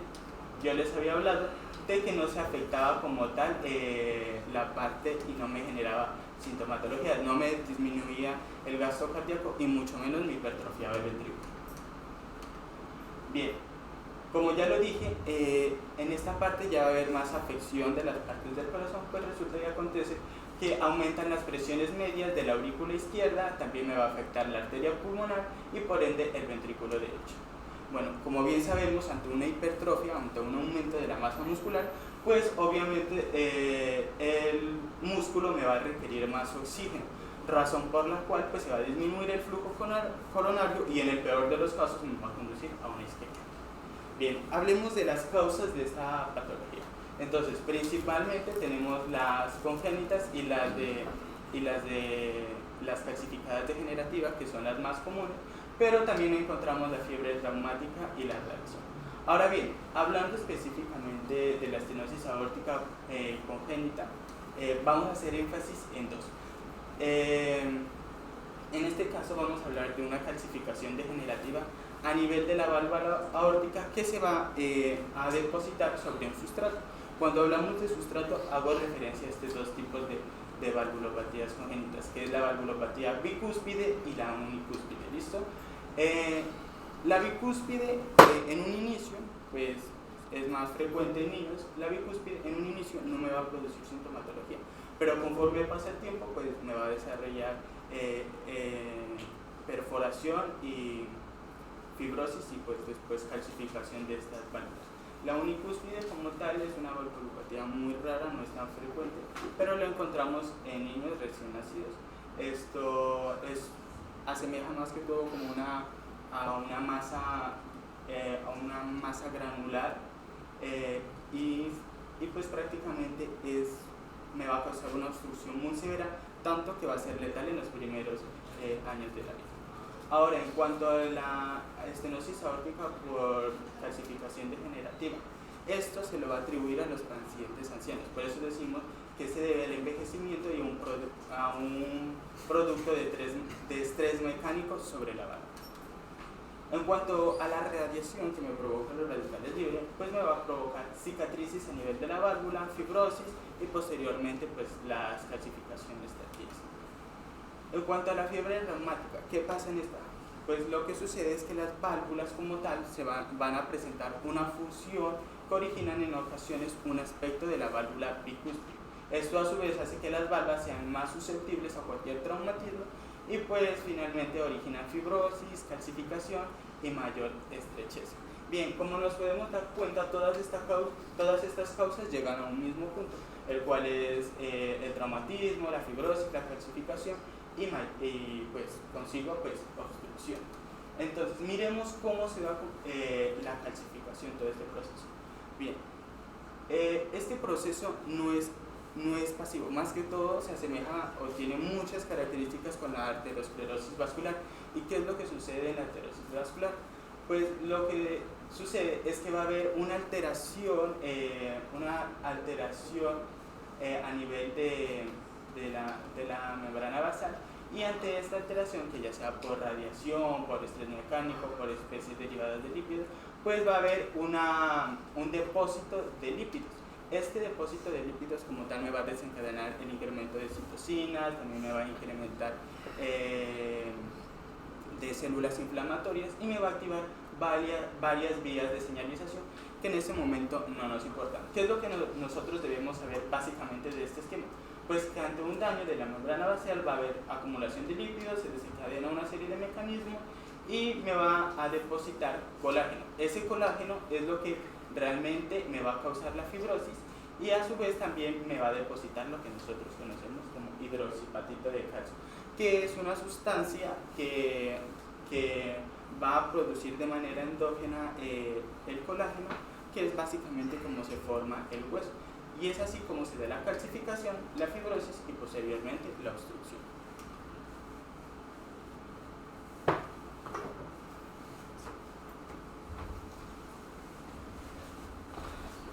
yo les había hablado de que no se afectaba como tal la parte y no me generaba sintomatología, no me disminuía el gasto cardíaco y mucho menos me hipertrofiaba el ventrículo. Bien, como ya lo dije, en esta parte ya va a haber más afección de las partes del corazón, pues resulta y acontece que aumentan las presiones medias de la aurícula izquierda, también me va a afectar la arteria pulmonar y por ende el ventrículo derecho. Bueno, como bien sabemos, ante una hipertrofia, ante un aumento de la masa muscular, pues obviamente el músculo me va a requerir más oxígeno, razón por la cual pues se va a disminuir el flujo coronario y en el peor de los casos me va a conducir a una isquemia. Bien, hablemos de las causas de esta patología. Entonces, principalmente tenemos las congénitas y las calcificadas degenerativas, que son las más comunes, pero también encontramos la fiebre traumática y la reacción. Ahora bien, hablando específicamente de la estenosis aórtica congénita, vamos a hacer énfasis en dos. En este caso vamos a hablar de una calcificación degenerativa a nivel de la válvula aórtica que se va a depositar sobre un sustrato. Cuando hablamos de sustrato, hago referencia a estos dos tipos de valvulopatías congénitas, que es la valvulopatía bicúspide y la unicúspide. ¿Listo? La bicúspide en un inicio, pues es más frecuente en niños. La bicúspide en un inicio no me va a producir sintomatología, pero conforme pasa el tiempo, pues me va a desarrollar perforación y fibrosis y pues después calcificación de estas válvulas. La unicúspide como tal es una valvulopatía muy rara, no es tan frecuente, pero lo encontramos en niños recién nacidos. Esto asemeja más que todo como a una masa granular y pues prácticamente me va a causar una obstrucción muy severa, tanto que va a ser letal en los primeros años de la vida. Ahora, en cuanto a la estenosis aórtica por calcificación degenerativa, esto se lo va a atribuir a los pacientes ancianos. Por eso decimos que se debe al envejecimiento y a un producto de estrés mecánico sobre la válvula. En cuanto a la radiación que me provocan los radicales libres, pues me va a provocar cicatrices a nivel de la válvula, fibrosis y posteriormente pues las calcificaciones tardías. En cuanto a la fiebre reumática, ¿qué pasa en esta? Pues lo que sucede es que las válvulas como tal van a presentar una fusión que originan en ocasiones un aspecto de la válvula bicúspide. Esto a su vez hace que las válvulas sean más susceptibles a cualquier traumatismo y pues finalmente originan fibrosis, calcificación y mayor estrechez. Bien, como nos podemos dar cuenta, todas estas causas llegan a un mismo punto, el cual es el traumatismo, la fibrosis, la calcificación y pues consigo pues obstrucción. Entonces miremos cómo se da la calcificación, todo este proceso. Bien, este proceso no es pasivo, más que todo se asemeja o tiene muchas características con la arteriosclerosis vascular. ¿Y qué es lo que sucede en la arteriosis vascular? Pues lo que sucede es que va a haber una alteración a nivel de la membrana basal, y ante esta alteración, que ya sea por radiación, por estrés mecánico, por especies derivadas de lípidos, pues va a haber un depósito de lípidos. Este depósito de lípidos como tal me va a desencadenar el incremento de citocinas, también me va a incrementar de células inflamatorias y me va a activar varias vías de señalización que en ese momento no nos importan. ¿Qué es lo que nosotros debemos saber básicamente de este esquema? Pues que ante un daño de la membrana basal va a haber acumulación de lípidos, se desencadena una serie de mecanismos y me va a depositar colágeno. Ese colágeno es lo que realmente me va a causar la fibrosis y a su vez también me va a depositar lo que nosotros conocemos como hidroxipatito de calcio, que es una sustancia que va a producir de manera endógena el colágeno, que es básicamente como se forma el hueso. Y es así como se da la calcificación, la fibrosis y posteriormente la obstrucción.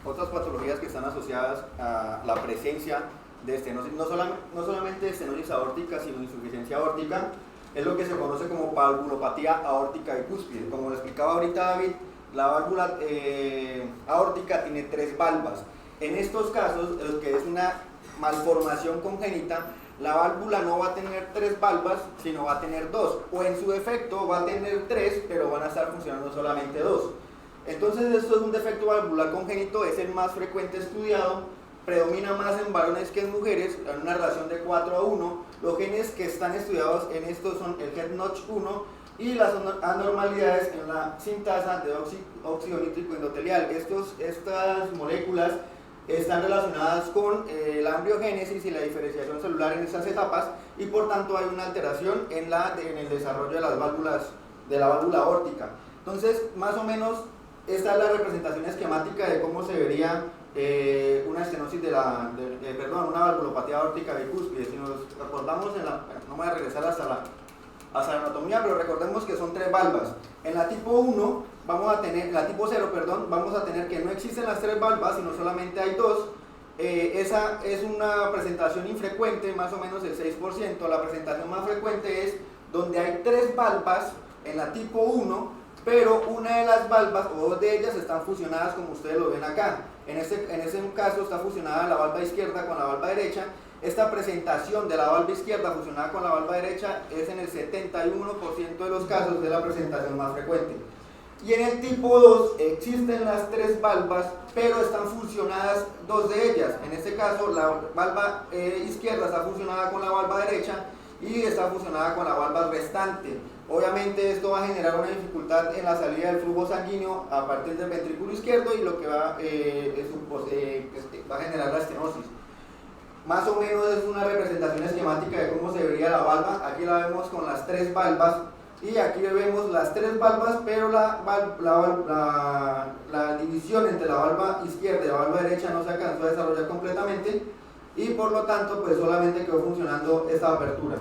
Otras patologías que están asociadas a la presencia de estenosis, no solamente estenosis aórtica, sino insuficiencia aórtica, es lo que se conoce como valvulopatía aórtica bicúspide. Como lo explicaba ahorita David, la válvula aórtica tiene 3 valvas. En estos casos, lo que es una malformación congénita, la válvula no va a tener 3 valvas, sino va a tener 2, o en su defecto va a tener 3, pero van a estar funcionando solamente 2. Entonces esto es un defecto valvular congénito, es el más frecuente estudiado, predomina más en varones que en mujeres, en una relación de 4:1. Los genes que están estudiados en esto son el GEP-NOTCH1 y las anormalidades en la sintasa de óxido nítrico endotelial. Estas moléculas están relacionadas con la embriogénesis y la diferenciación celular en esas etapas, y por tanto hay una alteración en el desarrollo de las válvulas, de la válvula aórtica. Entonces, más o menos, esta es la representación esquemática de cómo se vería una estenosis una valvulopatía aórtica bicúspide. Si nos acordamos, no me voy a regresar hasta la anatomía, pero recordemos que son 3 valvas. En la tipo 1 vamos a tener, la tipo 0, perdón, vamos a tener que no existen las 3 valvas, sino solamente hay 2. Esa es una presentación infrecuente, más o menos el 6%. La presentación más frecuente es donde hay 3 valvas en la tipo 1, pero una de las valvas o 2 de ellas están fusionadas como ustedes lo ven acá. En ese caso está fusionada la valva izquierda con la valva derecha. Esta presentación de la valva izquierda fusionada con la valva derecha es en el 71% de los casos de la presentación más frecuente. Y en el tipo 2 existen las 3 valvas, pero están fusionadas 2 de ellas. En este caso la valva izquierda está fusionada con la valva derecha y está fusionada con la valva restante. Obviamente esto va a generar una dificultad en la salida del flujo sanguíneo a partir del ventrículo izquierdo y lo que va a generar la estenosis. Más o menos es una representación esquemática de cómo se vería la valva. Aquí la vemos con las 3 valvas y aquí vemos las 3 valvas, pero la división entre la valva izquierda y la valva derecha no se alcanzó a desarrollar completamente y por lo tanto pues solamente quedó funcionando esta apertura.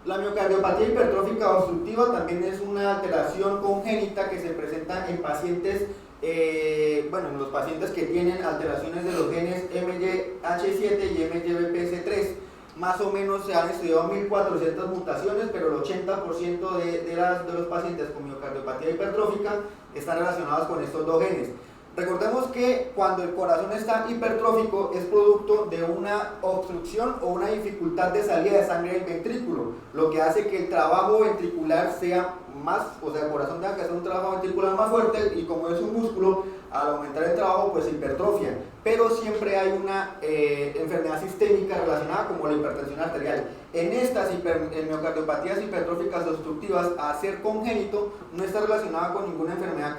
La miocardiopatía hipertrófica obstructiva también es una alteración congénita que se presenta en pacientes, en los pacientes que tienen alteraciones de los genes MYH7 y MYBPC3. Más o menos se han estudiado 1400 mutaciones, pero el 80% de los pacientes con miocardiopatía hipertrófica están relacionados con estos 2 genes. Recordemos que cuando el corazón está hipertrófico es producto de una obstrucción o una dificultad de salida de sangre del ventrículo, lo que hace que el trabajo ventricular sea más, o sea, el corazón tenga que hacer un trabajo ventricular más fuerte y como es un músculo, al aumentar el trabajo pues se hipertrofia, pero siempre hay una enfermedad sistémica relacionada como la hipertensión arterial. En estas miocardiopatías hipertróficas obstructivas, a ser congénito, no está relacionada con ninguna enfermedad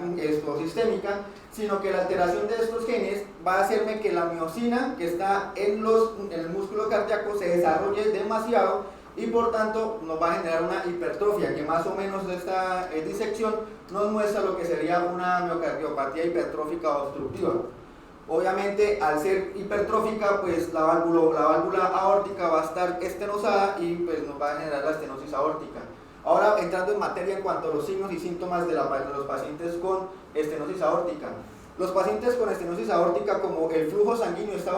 sistémica, sino que la alteración de estos genes va a hacerme que la miocina que está en el músculo cardíaco se desarrolle demasiado y por tanto nos va a generar una hipertrofia, que más o menos esta disección nos muestra lo que sería una miocardiopatía hipertrófica obstructiva. Obviamente al ser hipertrófica pues la válvula aórtica va a estar estenosada y pues nos va a generar la estenosis aórtica. Ahora entrando en materia en cuanto a los signos y síntomas de los pacientes con estenosis aórtica. Los pacientes con estenosis aórtica, como el flujo sanguíneo está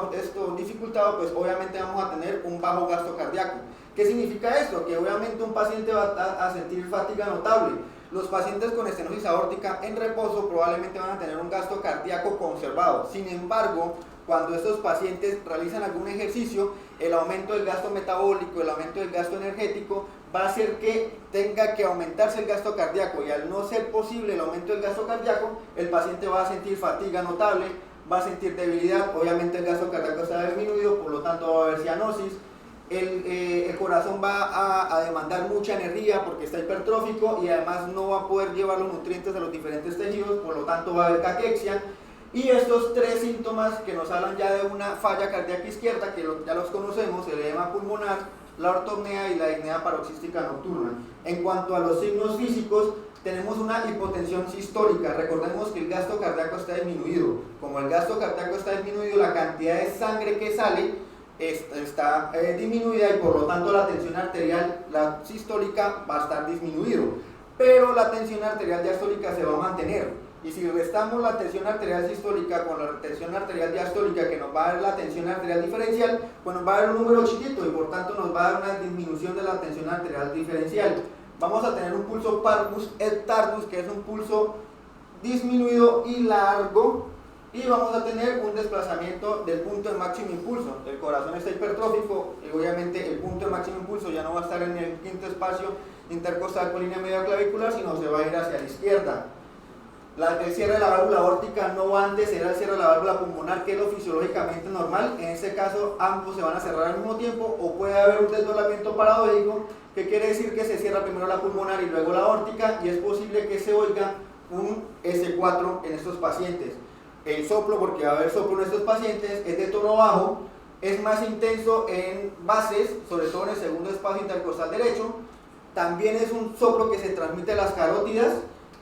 dificultado, pues obviamente vamos a tener un bajo gasto cardíaco. ¿Qué significa esto? Que obviamente un paciente va a sentir fatiga notable. Los pacientes con estenosis aórtica en reposo probablemente van a tener un gasto cardíaco conservado. Sin embargo, cuando estos pacientes realizan algún ejercicio, el aumento del gasto metabólico, el aumento del gasto energético va a hacer que tenga que aumentarse el gasto cardíaco, y al no ser posible el aumento del gasto cardíaco, el paciente va a sentir fatiga notable, va a sentir debilidad, obviamente el gasto cardíaco está disminuido, por lo tanto va a haber cianosis. El corazón va a demandar mucha energía porque está hipertrófico y además no va a poder llevar los nutrientes a los diferentes tejidos, por lo tanto va a haber caquexia. Y estos 3 síntomas que nos hablan ya de una falla cardíaca izquierda, que ya los conocemos, el edema pulmonar, la ortopnea y la disnea paroxística nocturna. En cuanto a los signos físicos, tenemos una hipotensión sistólica. Recordemos que el gasto cardíaco está disminuido. Como el gasto cardíaco está disminuido, la cantidad de sangre que sale está disminuida y por lo tanto la tensión arterial, la sistólica, va a estar disminuido, pero la tensión arterial diastólica se va a mantener. Y si restamos la tensión arterial sistólica con la tensión arterial diastólica, que nos va a dar la tensión arterial diferencial, pues nos va a dar un número chiquito y por tanto nos va a dar una disminución de la tensión arterial diferencial. Vamos a tener un pulso parvus et tardus, que es un pulso disminuido y largo, y vamos a tener un desplazamiento del punto de máximo impulso. El corazón está hipertrófico y obviamente el punto de máximo impulso ya no va a estar en el quinto espacio intercostal con línea media clavicular, sino se va a ir hacia la izquierda. El cierre de la válvula aórtica no va a anteceder al cierre de la válvula pulmonar, que es lo fisiológicamente normal. En este caso ambos se van a cerrar al mismo tiempo, o puede haber un desdoblamiento paradójico, que quiere decir que se cierra primero la pulmonar y luego la aórtica, y es posible que se oiga un S4 en estos pacientes. El soplo, porque va a haber soplo en estos pacientes, es de tono bajo, es más intenso en bases, sobre todo en el segundo espacio intercostal derecho. También es un soplo que se transmite a las carótidas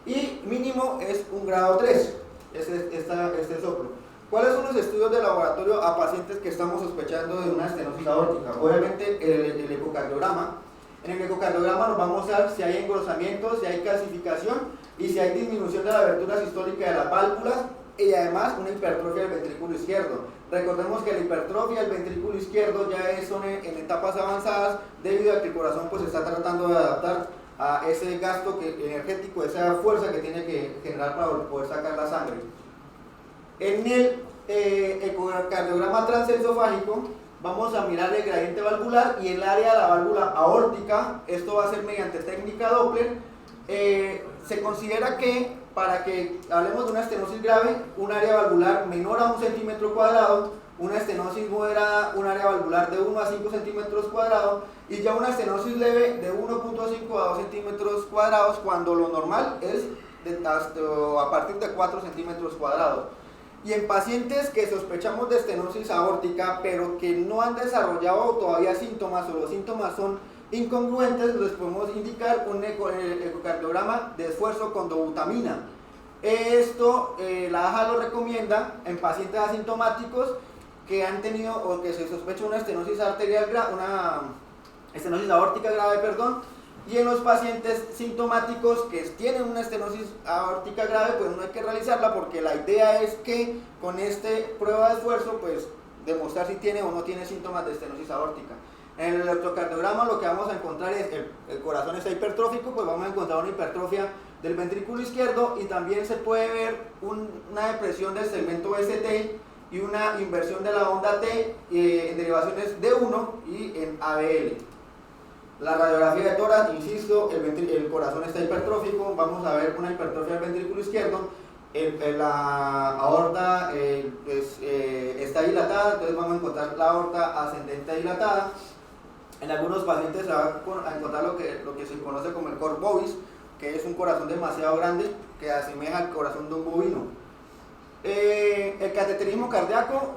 y mínimo es un grado 3, este soplo. ¿Cuáles son los estudios de laboratorio a pacientes que estamos sospechando de una estenosis aórtica? Obviamente el ecocardiograma. En el ecocardiograma nos va a mostrar si hay engrosamiento, si hay calcificación y si hay disminución de la abertura sistólica de las válvulas y además una hipertrofia del ventrículo izquierdo. Recordemos que la hipertrofia del ventrículo izquierdo ya son en etapas avanzadas debido a que el corazón pues está tratando de adaptar a ese gasto energético, esa fuerza que tiene que generar para poder sacar la sangre. En el ecocardiograma transesofágico vamos a mirar el gradiente valvular y el área de la válvula aórtica. Esto va a ser mediante técnica Doppler. Se considera que para que hablemos de una estenosis grave, un área valvular menor a 1 centímetro cuadrado, una estenosis moderada, un área valvular de 1 a 5 centímetros cuadrados y ya una estenosis leve de 1.5 a 2 centímetros cuadrados, cuando lo normal es a partir de 4 centímetros cuadrados. Y en pacientes que sospechamos de estenosis aórtica pero que no han desarrollado todavía síntomas o los síntomas son incongruentes, les podemos indicar un ecocardiograma de esfuerzo con dobutamina. Esto la AJA lo recomienda en pacientes asintomáticos que han tenido o que se sospecha una estenosis arterial una estenosis aórtica grave, y en los pacientes sintomáticos que tienen una estenosis aórtica grave, pues no hay que realizarla porque la idea es que con esta prueba de esfuerzo pues demostrar si tiene o no tiene síntomas de estenosis aórtica. En el electrocardiograma lo que vamos a encontrar es el corazón está hipertrófico, pues vamos a encontrar una hipertrofia del ventrículo izquierdo y también se puede ver una depresión del segmento ST y una inversión de la onda T en derivaciones D1 y en ABL. La radiografía de tórax, insisto, el corazón está hipertrófico, vamos a ver una hipertrofia del ventrículo izquierdo, la aorta está dilatada, entonces vamos a encontrar la aorta ascendente dilatada. En algunos pacientes se va a encontrar lo que se conoce como el cor bovis, que es un corazón demasiado grande que asemeja al corazón de un bovino. El cateterismo cardíaco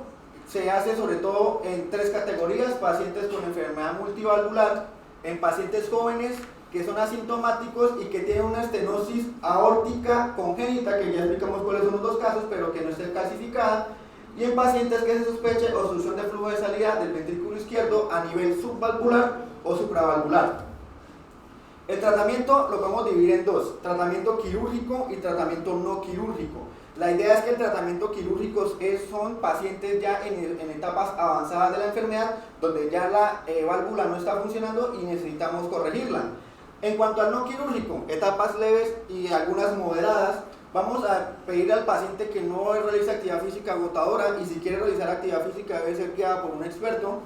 se hace sobre todo en 3 categorías: pacientes con enfermedad multivalvular, en pacientes jóvenes que son asintomáticos y que tienen una estenosis aórtica congénita, que ya explicamos cuáles son los 2 casos, pero que no esté calcificada, y en pacientes que se sospeche obstrucción de flujo de salida del ventrículo izquierdo a nivel subvalvular o supravalvular. El tratamiento lo podemos dividir en 2, tratamiento quirúrgico y tratamiento no quirúrgico. La idea es que el tratamiento quirúrgico son pacientes ya en etapas avanzadas de la enfermedad, donde ya la válvula no está funcionando y necesitamos corregirla. En cuanto al no quirúrgico, etapas leves y algunas moderadas, vamos a pedir al paciente que no realice actividad física agotadora, y si quiere realizar actividad física debe ser guiada por un experto.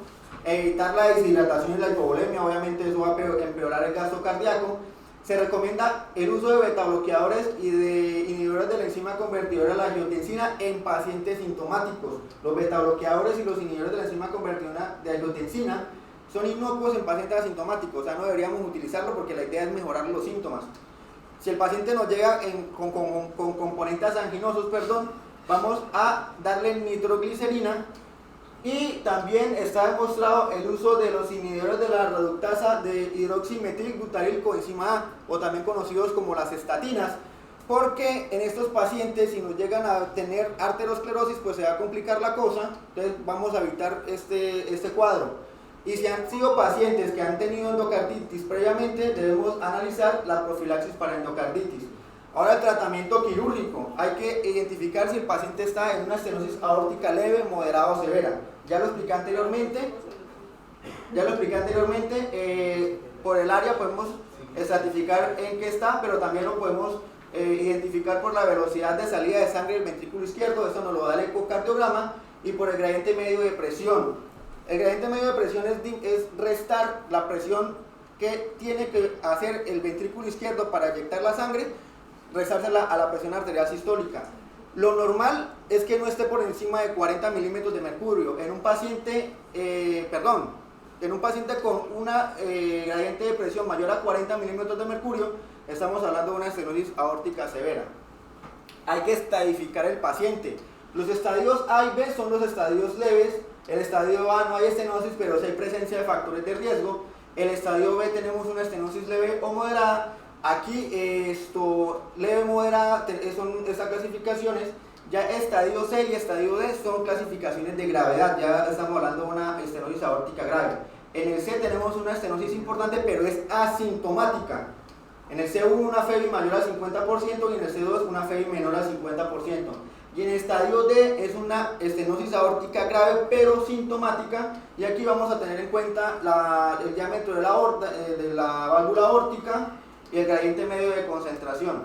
Evitar la deshidratación y la hipovolemia, obviamente eso va a empeorar el gasto cardíaco. Se recomienda el uso de betabloqueadores y de inhibidores de la enzima convertidora de la angiotensina en pacientes sintomáticos. Los betabloqueadores y los inhibidores de la enzima convertidora de angiotensina son inocuos en pacientes asintomáticos, o sea, no deberíamos utilizarlo porque la idea es mejorar los síntomas. Si el paciente nos llega con componentes anginosos, vamos a darle nitroglicerina. Y también está demostrado el uso de los inhibidores de la reductasa de hidroximetilbutaril coenzima A, o también conocidos como las estatinas, porque en estos pacientes, si nos llegan a tener arteriosclerosis, pues se va a complicar la cosa, entonces vamos a evitar este cuadro. Y si han sido pacientes que han tenido endocarditis previamente, debemos analizar la profilaxis para endocarditis. Ahora, el tratamiento quirúrgico, hay que identificar si el paciente está en una estenosis aórtica leve, moderada o severa. Ya lo expliqué anteriormente, por el área podemos estratificar en qué está, pero también lo podemos identificar por la velocidad de salida de sangre del ventrículo izquierdo, esto nos lo da el ecocardiograma, y por el gradiente medio de presión. El gradiente medio de presión es restar la presión que tiene que hacer el ventrículo izquierdo para eyectar la sangre, restársela a la presión arterial sistólica. Lo normal es que no esté por encima de 40 milímetros de mercurio. En un paciente con una gradiente de presión mayor a 40 milímetros de mercurio, estamos hablando de una estenosis aórtica severa. Hay que estadificar el paciente. Los estadios A y B son los estadios leves. El estadio A no hay estenosis, pero sí hay presencia de factores de riesgo. El estadio B tenemos una estenosis leve o moderada. Aquí leve, moderada, son estas clasificaciones. Ya estadio C y estadio D son clasificaciones de gravedad, ya estamos hablando de una estenosis aórtica grave. En el C tenemos una estenosis importante, pero es asintomática. En el C1 una FEBI mayor al 50% y en el C2 una FEBI menor al 50%. Y en el estadio D es una estenosis aórtica grave pero sintomática, y aquí vamos a tener en cuenta el diámetro de la aorta, de la válvula aórtica y el gradiente medio de concentración.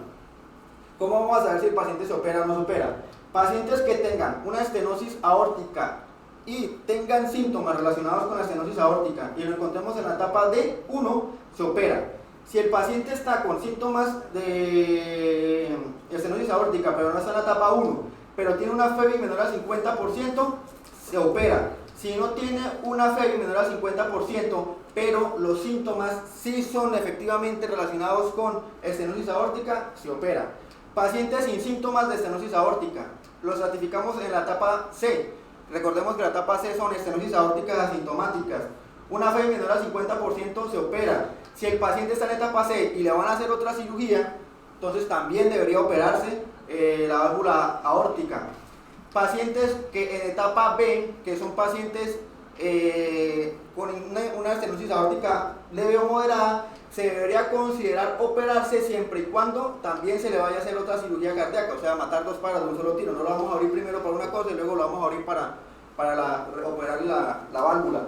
¿Cómo vamos a saber si el paciente se opera o no se opera? Pacientes que tengan una estenosis aórtica y tengan síntomas relacionados con la estenosis aórtica y lo encontremos en la etapa D1, se opera. Si el paciente está con síntomas de estenosis aórtica pero no está en la etapa 1, pero tiene una FEBI menor al 50%, se opera. Si no tiene una FEBI menor al 50%, pero los síntomas sí son efectivamente relacionados con estenosis aórtica, se opera. Pacientes sin síntomas de estenosis aórtica, los ratificamos en la etapa C. Recordemos que la etapa C son estenosis aórticas asintomáticas. Una FEBI menor al 50% se opera. Si el paciente está en etapa C y le van a hacer otra cirugía, entonces también debería operarse la válvula aórtica. Pacientes que en etapa B, que son pacientes con una estenosis aórtica leve o moderada, se debería considerar operarse siempre y cuando también se le vaya a hacer otra cirugía cardíaca, o sea, matar dos pájaros de un solo tiro. No lo vamos a abrir primero para una cosa y luego lo vamos a abrir para operar la válvula.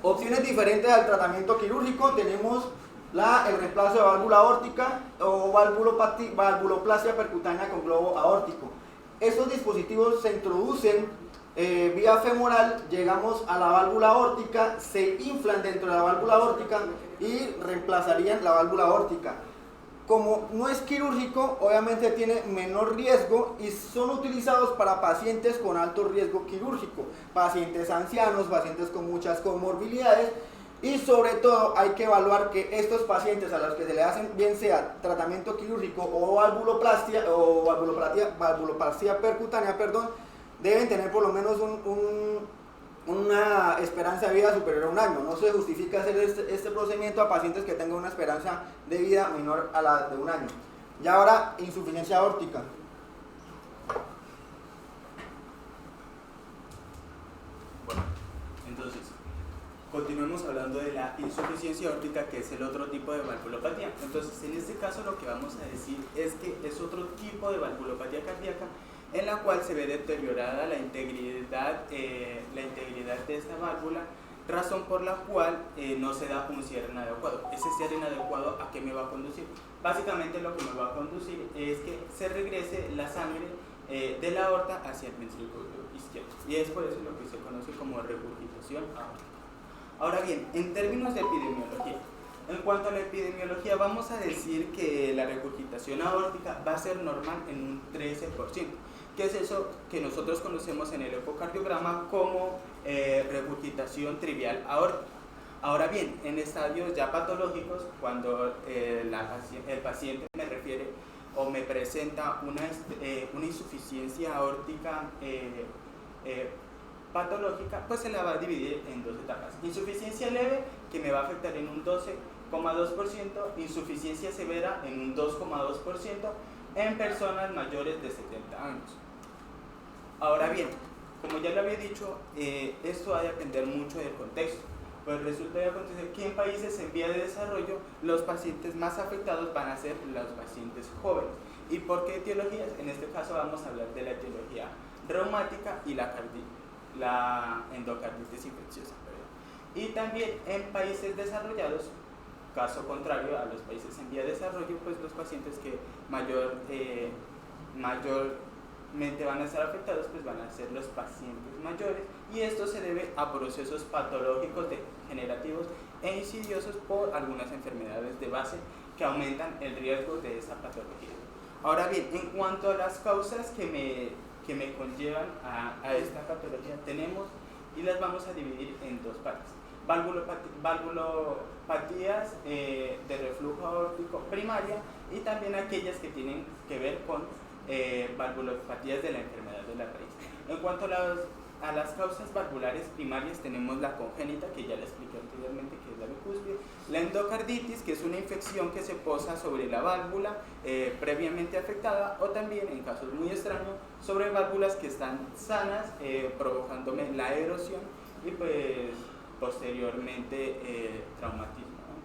Opciones diferentes al tratamiento quirúrgico: tenemos el reemplazo de válvula aórtica o valvuloplastia percutánea con globo aórtico. Estos dispositivos se introducen vía femoral, llegamos a la válvula aórtica, se inflan dentro de la válvula aórtica y reemplazarían la válvula aórtica. Como no es quirúrgico, obviamente tiene menor riesgo y son utilizados para pacientes con alto riesgo quirúrgico, pacientes ancianos, pacientes con muchas comorbilidades, y sobre todo hay que evaluar que estos pacientes a los que se le hacen bien sea tratamiento quirúrgico o valvuloplastia percutánea, deben tener por lo menos una esperanza de vida superior a un año. No se justifica hacer este procedimiento a pacientes que tengan una esperanza de vida menor a la de un año. Y ahora, insuficiencia aórtica. Bueno, entonces, continuemos hablando de la insuficiencia aórtica, que es el otro tipo de valvulopatía. Entonces, en este caso lo que vamos a decir es que es otro tipo de valvulopatía cardíaca en la cual se ve deteriorada la integridad de esta válvula, razón por la cual no se da un cierre inadecuado. Ese cierre inadecuado, ¿a qué me va a conducir? Básicamente lo que me va a conducir es que se regrese la sangre de la aorta hacia el ventrículo izquierdo, y es por eso lo que se conoce como regurgitación aórtica. Ahora bien, en términos de epidemiología, en cuanto a la epidemiología, vamos a decir que la regurgitación aórtica va a ser normal en un 13%. ¿Qué es eso que nosotros conocemos en el ecocardiograma como regurgitación trivial aórtica? Ahora bien, en estadios ya patológicos, cuando el paciente me refiere o me presenta una insuficiencia aórtica patológica, pues se la va a dividir en dos etapas. Insuficiencia leve, que me va a afectar en un 12,2%, insuficiencia severa en un 2,2% en personas mayores de 70 años. Ahora bien, como ya lo había dicho, esto va a depender mucho del contexto. Pues resulta de acontecer que en países en vía de desarrollo los pacientes más afectados van a ser los pacientes jóvenes. ¿Y por qué etiologías? En este caso vamos a hablar de la etiología reumática y la endocarditis infecciosa. Y también en países desarrollados, caso contrario a los países en vía de desarrollo, pues los pacientes que mayormente van a estar afectados pues van a ser los pacientes mayores, y esto se debe a procesos patológicos degenerativos e insidiosos por algunas enfermedades de base que aumentan el riesgo de esa patología. Ahora bien, en cuanto a las causas que me conllevan a esta patología, tenemos y las vamos a dividir en dos partes: valvulopatías de reflujo aórtico primaria y también aquellas que tienen que ver con valvulopatías de la enfermedad de la raíz. En cuanto a las causas valvulares primarias, tenemos la congénita, que ya le expliqué anteriormente, que es la bicúspide; la endocarditis, que es una infección que se posa sobre la válvula previamente afectada, o también, en casos muy extraños, sobre válvulas que están sanas, provocándome la erosión y pues posteriormente traumatismo, ¿no?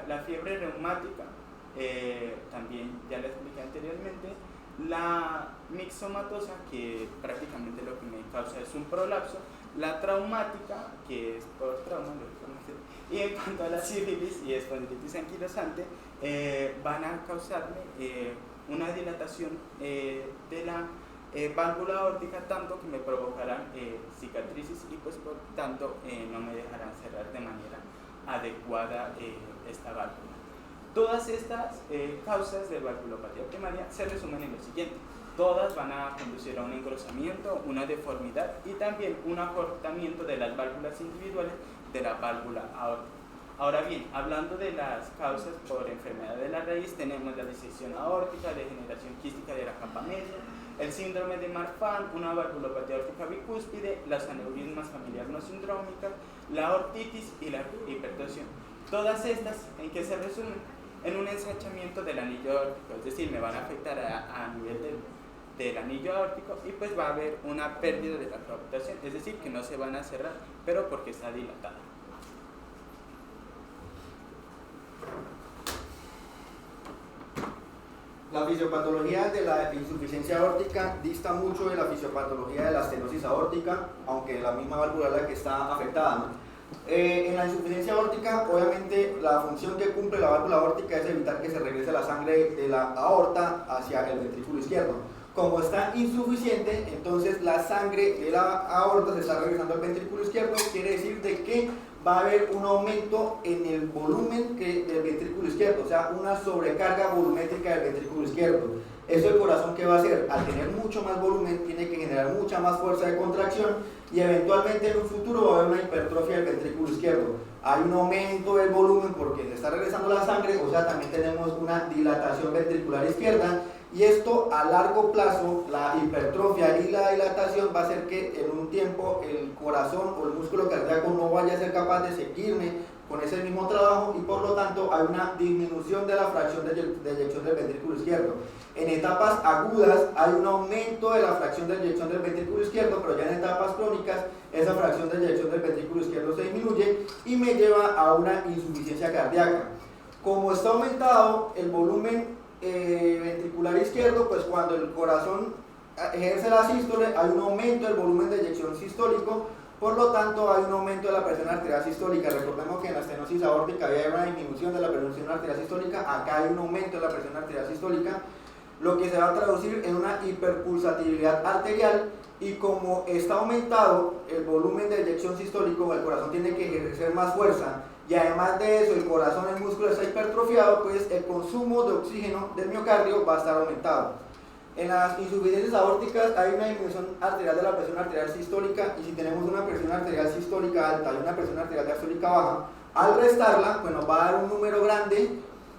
La fiebre reumática, también ya la expliqué anteriormente. La mixomatosa, que prácticamente lo que me causa es un prolapso. La traumática, que es por trauma, y en cuanto a la sífilis y espondilitis anquilosante, van a causarme una dilatación de la válvula aórtica, tanto que me provocarán cicatrices y pues por tanto no me dejarán cerrar de manera adecuada esta válvula. Todas estas causas de valvulopatía primaria se resumen en lo siguiente: todas van a conducir a un engrosamiento, una deformidad y también un acortamiento de las válvulas individuales de la válvula aórtica. Ahora bien, hablando de las causas por enfermedad de la raíz, tenemos la disección aórtica, degeneración quística de la capa media, el síndrome de Marfan, una valvulopatía aórtica bicúspide, las aneurismas familiares no sindrómicas, la ortitis y la hipertensión. Todas estas, ¿en qué se resumen? En un ensanchamiento del anillo aórtico, es decir, me van a afectar a nivel del anillo aórtico y pues va a haber una pérdida de la coaptación, es decir, que no se van a cerrar, pero porque está dilatada. La fisiopatología de la insuficiencia aórtica dista mucho de la fisiopatología de la estenosis aórtica, aunque la misma válvula es la que está afectada, ¿no? En la insuficiencia aórtica, obviamente, la función que cumple la válvula aórtica es evitar que se regrese la sangre de la aorta hacia el ventrículo izquierdo. Como está insuficiente, entonces la sangre de la aorta se está regresando al ventrículo izquierdo, quiere decir de que va a haber un aumento en el volumen del ventrículo izquierdo, o sea, una sobrecarga volumétrica del ventrículo izquierdo. Eso el corazón, ¿qué va a hacer? Al tener mucho más volumen, tiene que generar mucha más fuerza de contracción y eventualmente en un futuro va a haber una hipertrofia del ventrículo izquierdo. Hay un aumento del volumen porque se está regresando la sangre, o sea, también tenemos una dilatación ventricular izquierda, y esto a largo plazo, la hipertrofia y la dilatación va a hacer que en un tiempo el corazón o el músculo cardíaco no vaya a ser capaz de seguirme con ese mismo trabajo y por lo tanto hay una disminución de la fracción de eyección del ventrículo izquierdo. En etapas agudas hay un aumento de la fracción de eyección del ventrículo izquierdo, pero ya en etapas crónicas esa fracción de eyección del ventrículo izquierdo se disminuye y me lleva a una insuficiencia cardíaca. Como está aumentado el volumen ventricular izquierdo, pues cuando el corazón ejerce la sístole hay un aumento del volumen de eyección sistólico, por lo tanto hay un aumento de la presión arterial sistólica. Recordemos que en la estenosis aórtica había una disminución de la presión arterial sistólica, acá hay un aumento de la presión arterial sistólica, lo que se va a traducir en una hiperpulsatividad arterial, y como está aumentado el volumen de eyección sistólico, el corazón tiene que ejercer más fuerza, y además de eso el corazón, el músculo está hipertrofiado, pues el consumo de oxígeno del miocardio va a estar aumentado. En las insuficiencias aórticas hay una disminución arterial de la presión arterial sistólica, y si tenemos una presión arterial sistólica alta y una presión arterial diastólica baja, al restarla, pues nos va a dar un número grande,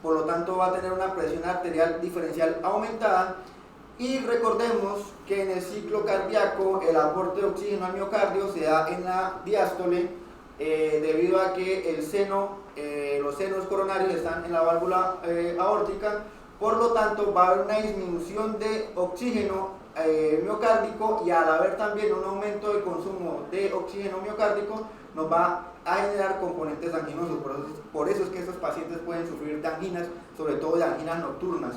por lo tanto va a tener una presión arterial diferencial aumentada. Y recordemos que en el ciclo cardíaco el aporte de oxígeno al miocardio se da en la diástole, debido a que el seno, los senos coronarios están en la válvula aórtica, por lo tanto va a haber una disminución de oxígeno miocárdico, y al haber también un aumento del consumo de oxígeno miocárdico nos va a generar componentes anginosos. Por eso es que estos pacientes pueden sufrir de anginas, sobre todo de anginas nocturnas.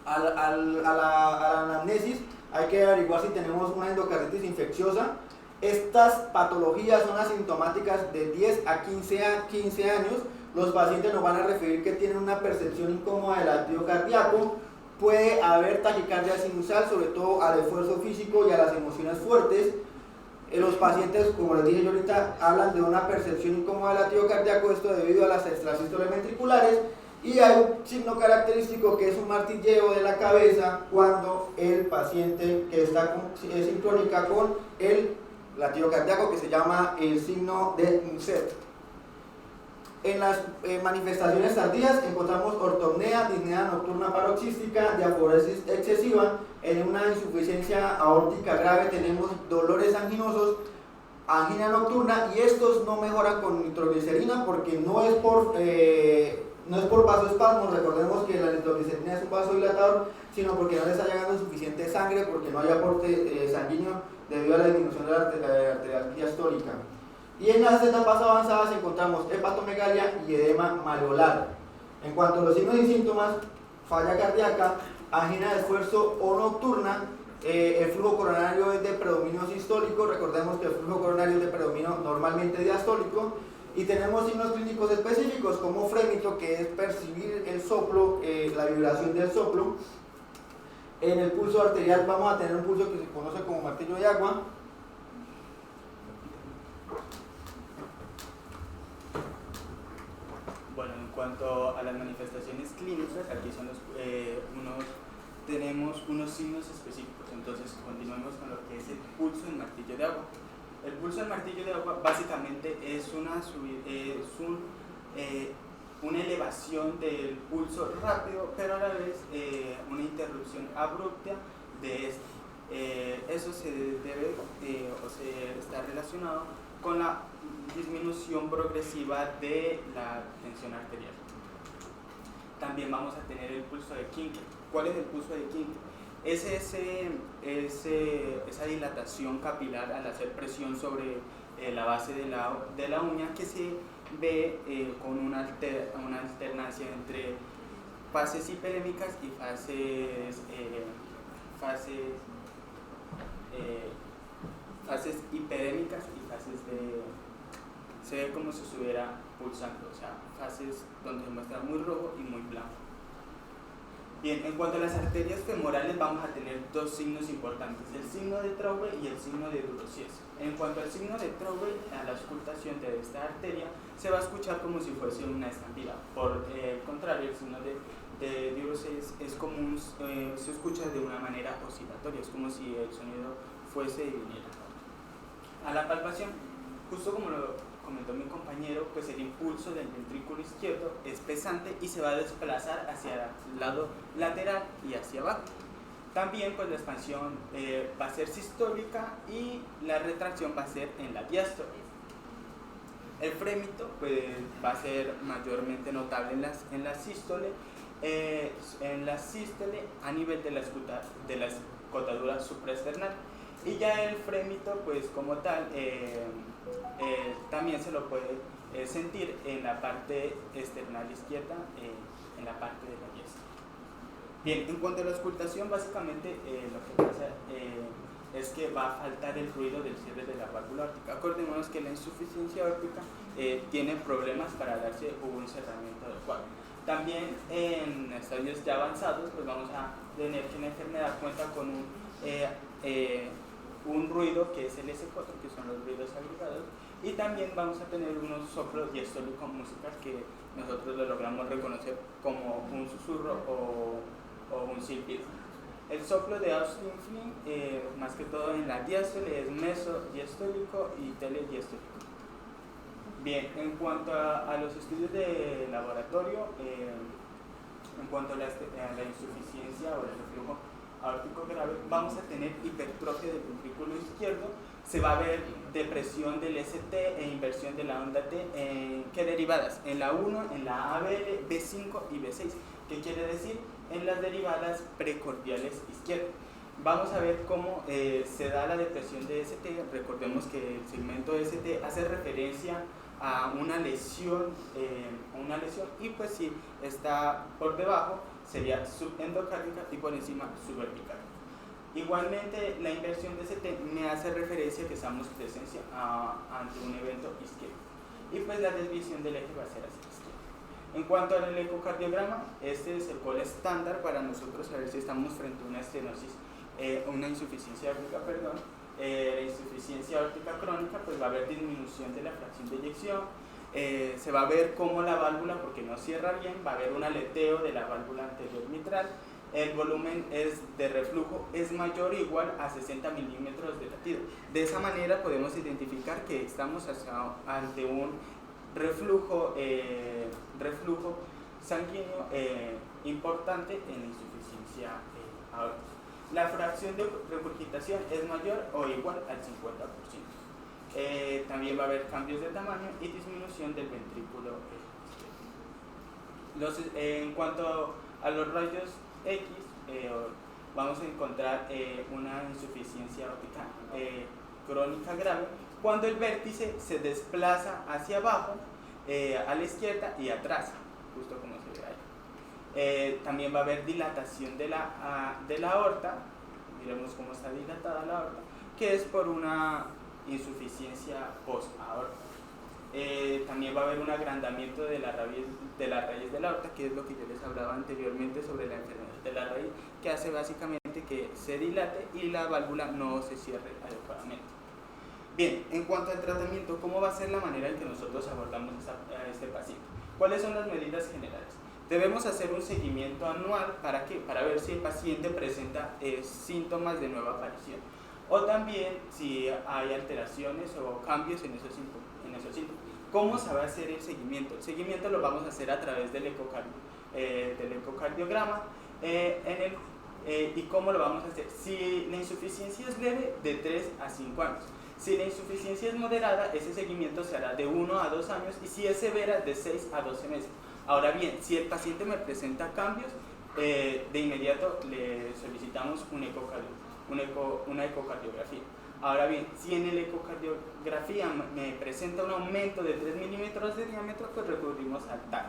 A la anamnesis hay que averiguar si tenemos una endocarditis infecciosa. Estas patologías son asintomáticas de 10 a 15 años. Los pacientes nos van a referir que tienen una percepción incómoda del latido cardíaco. Puede haber taquicardia sinusal, sobre todo al esfuerzo físico y a las emociones fuertes. Los pacientes, como les dije yo ahorita, hablan de una percepción incómoda del latido cardíaco, esto debido a las extrasístoles ventriculares. Y hay un signo característico que es un martilleo de la cabeza cuando el paciente que está sincrónica con el latido cardíaco, que se llama el signo de Muset. En las manifestaciones tardías encontramos ortopnea, disnea nocturna paroxística, diaforesis excesiva. En una insuficiencia aórtica grave tenemos dolores anginosos, angina nocturna, y estos no mejoran con nitroglicerina porque no es por vasoespasmos. Recordemos que la nitroglicerina es un vasodilatador, sino porque no le está llegando suficiente sangre, porque no hay aporte sanguíneo debido a la disminución de la arterial diastólica. Y en las etapas avanzadas encontramos hepatomegalia y edema malolar. En cuanto a los signos y síntomas, falla cardíaca, angina de esfuerzo o nocturna, el flujo coronario es de predominio sistólico, recordemos que el flujo coronario es de predominio normalmente diastólico, y tenemos signos clínicos específicos como frémito, que es percibir el soplo, la vibración del soplo. En el pulso arterial vamos a tener un pulso que se conoce como martillo de agua. Bueno, en cuanto a las manifestaciones clínicas, aquí son tenemos unos signos específicos. Entonces, continuemos con lo que es el pulso en martillo de agua. El pulso en martillo de agua básicamente es una elevación del pulso rápido, pero a la vez una interrupción abrupta de este. Eso se debe o se está relacionado con la disminución progresiva de la tensión arterial. También vamos a tener el pulso de Kinkel. ¿Cuál es el pulso de Kinkel? Es esa dilatación capilar al hacer presión sobre la base de la uña, que se ve con una alternancia entre fases hiperémicas y fases hiperémicas y fases se ve como si estuviera pulsando, o sea, fases donde se muestra muy rojo y muy blanco. Bien, en cuanto a las arterias femorales vamos a tener dos signos importantes, el signo de Traube y el signo de Durocies. En cuanto al signo de Traube, a la auscultación de esta arteria se va a escuchar como si fuese una estampida. Por el contrario, el signo de Durocies es como se escucha de una manera oscilatoria, es como si el sonido fuese y viniera. A la palpación, justo como lo comentó mi compañero, pues el impulso del ventrículo izquierdo es pesante y se va a desplazar hacia el lado lateral y hacia abajo. También pues la expansión va a ser sistólica y la retracción va a ser en la diástole. El frémito pues va a ser mayormente notable en la sístole, a nivel de la escotadura supraesternal. Y ya el frémito pues como tal también se lo puede sentir en la parte external izquierda, en la parte de la diestra. Bien, en cuanto a la auscultación, básicamente lo que pasa es que va a faltar el ruido del cierre de la válvula aórtica. Acordémonos que la insuficiencia aórtica tiene problemas para darse un cerramiento adecuado. También en estadios ya avanzados pues vamos a tener que la enfermedad cuenta con un ruido que es el S4, que son los ruidos agregados, y también vamos a tener unos soplos diastólicos musicales que nosotros lo logramos reconocer como un susurro o un silbido. El soplo de Austin-Flynn, más que todo en la diástole, es mesodiastólico y telediastólico. Bien, en cuanto a los estudios de laboratorio, en cuanto a la insuficiencia o el reflujo aórtico grave, vamos a tener hipertrofia del ventrículo izquierdo, se va a ver depresión del ST e inversión de la onda T, ¿qué derivadas? En la 1, en la ABL, B5 y B6. ¿Qué quiere decir? En las derivadas precordiales izquierdas. Vamos a ver cómo se da la depresión de ST. Recordemos que el segmento ST hace referencia a una lesión, y pues si está por debajo sería subendocárdica y por encima subvertical. Igualmente la inversión de ST me hace referencia que estamos presencia ante un evento izquierdo, y pues la desviación del eje va a ser hacia la izquierda. En cuanto al ecocardiograma, este es el gol estándar para nosotros saber si estamos frente a una estenosis, una insuficiencia aórtica, la insuficiencia aórtica crónica, pues va a haber disminución de la fracción de eyección, se va a ver cómo la válvula, porque no cierra bien, va a haber un aleteo de la válvula anterior mitral, el volumen de reflujo es mayor o igual a 60 milímetros de latido. De esa manera podemos identificar que estamos ante un reflujo sanguíneo importante en la insuficiencia aórtica. La fracción de regurgitación es mayor o igual al 50%. También va a haber cambios de tamaño y disminución del ventrículo izquierdo. En cuanto a los rayos X, vamos a encontrar una insuficiencia aórtica crónica grave cuando el vértice se desplaza hacia abajo, a la izquierda y atrás, justo como se ve ahí. También va a haber dilatación de la aorta, miremos cómo está dilatada la aorta, que es por una insuficiencia post-aorta. También va a haber un agrandamiento de la raíz de la aorta, que es lo que yo les hablaba anteriormente sobre la enfermedad de la raíz, que hace básicamente que se dilate y la válvula no se cierre adecuadamente. Bien, en cuanto al tratamiento, ¿cómo va a ser la manera en que nosotros abordamos a este paciente? ¿Cuáles son las medidas generales? Debemos hacer un seguimiento anual, ¿para qué? Para ver si el paciente presenta síntomas de nueva aparición, o también si hay alteraciones o cambios en esos síntomas. ¿Cómo se va a hacer el seguimiento? El seguimiento lo vamos a hacer a través del ecocardiograma. ¿Y cómo lo vamos a hacer? Si la insuficiencia es leve, de 3 a 5 años. Si la insuficiencia es moderada, ese seguimiento se hará de 1 a 2 años, y si es severa, de 6 a 12 meses. Ahora bien, si el paciente me presenta cambios, de inmediato le solicitamos una ecocardiografía. Ahora bien, si en la ecocardiografía me presenta un aumento de 3 milímetros de diámetro, pues recurrimos al TAC.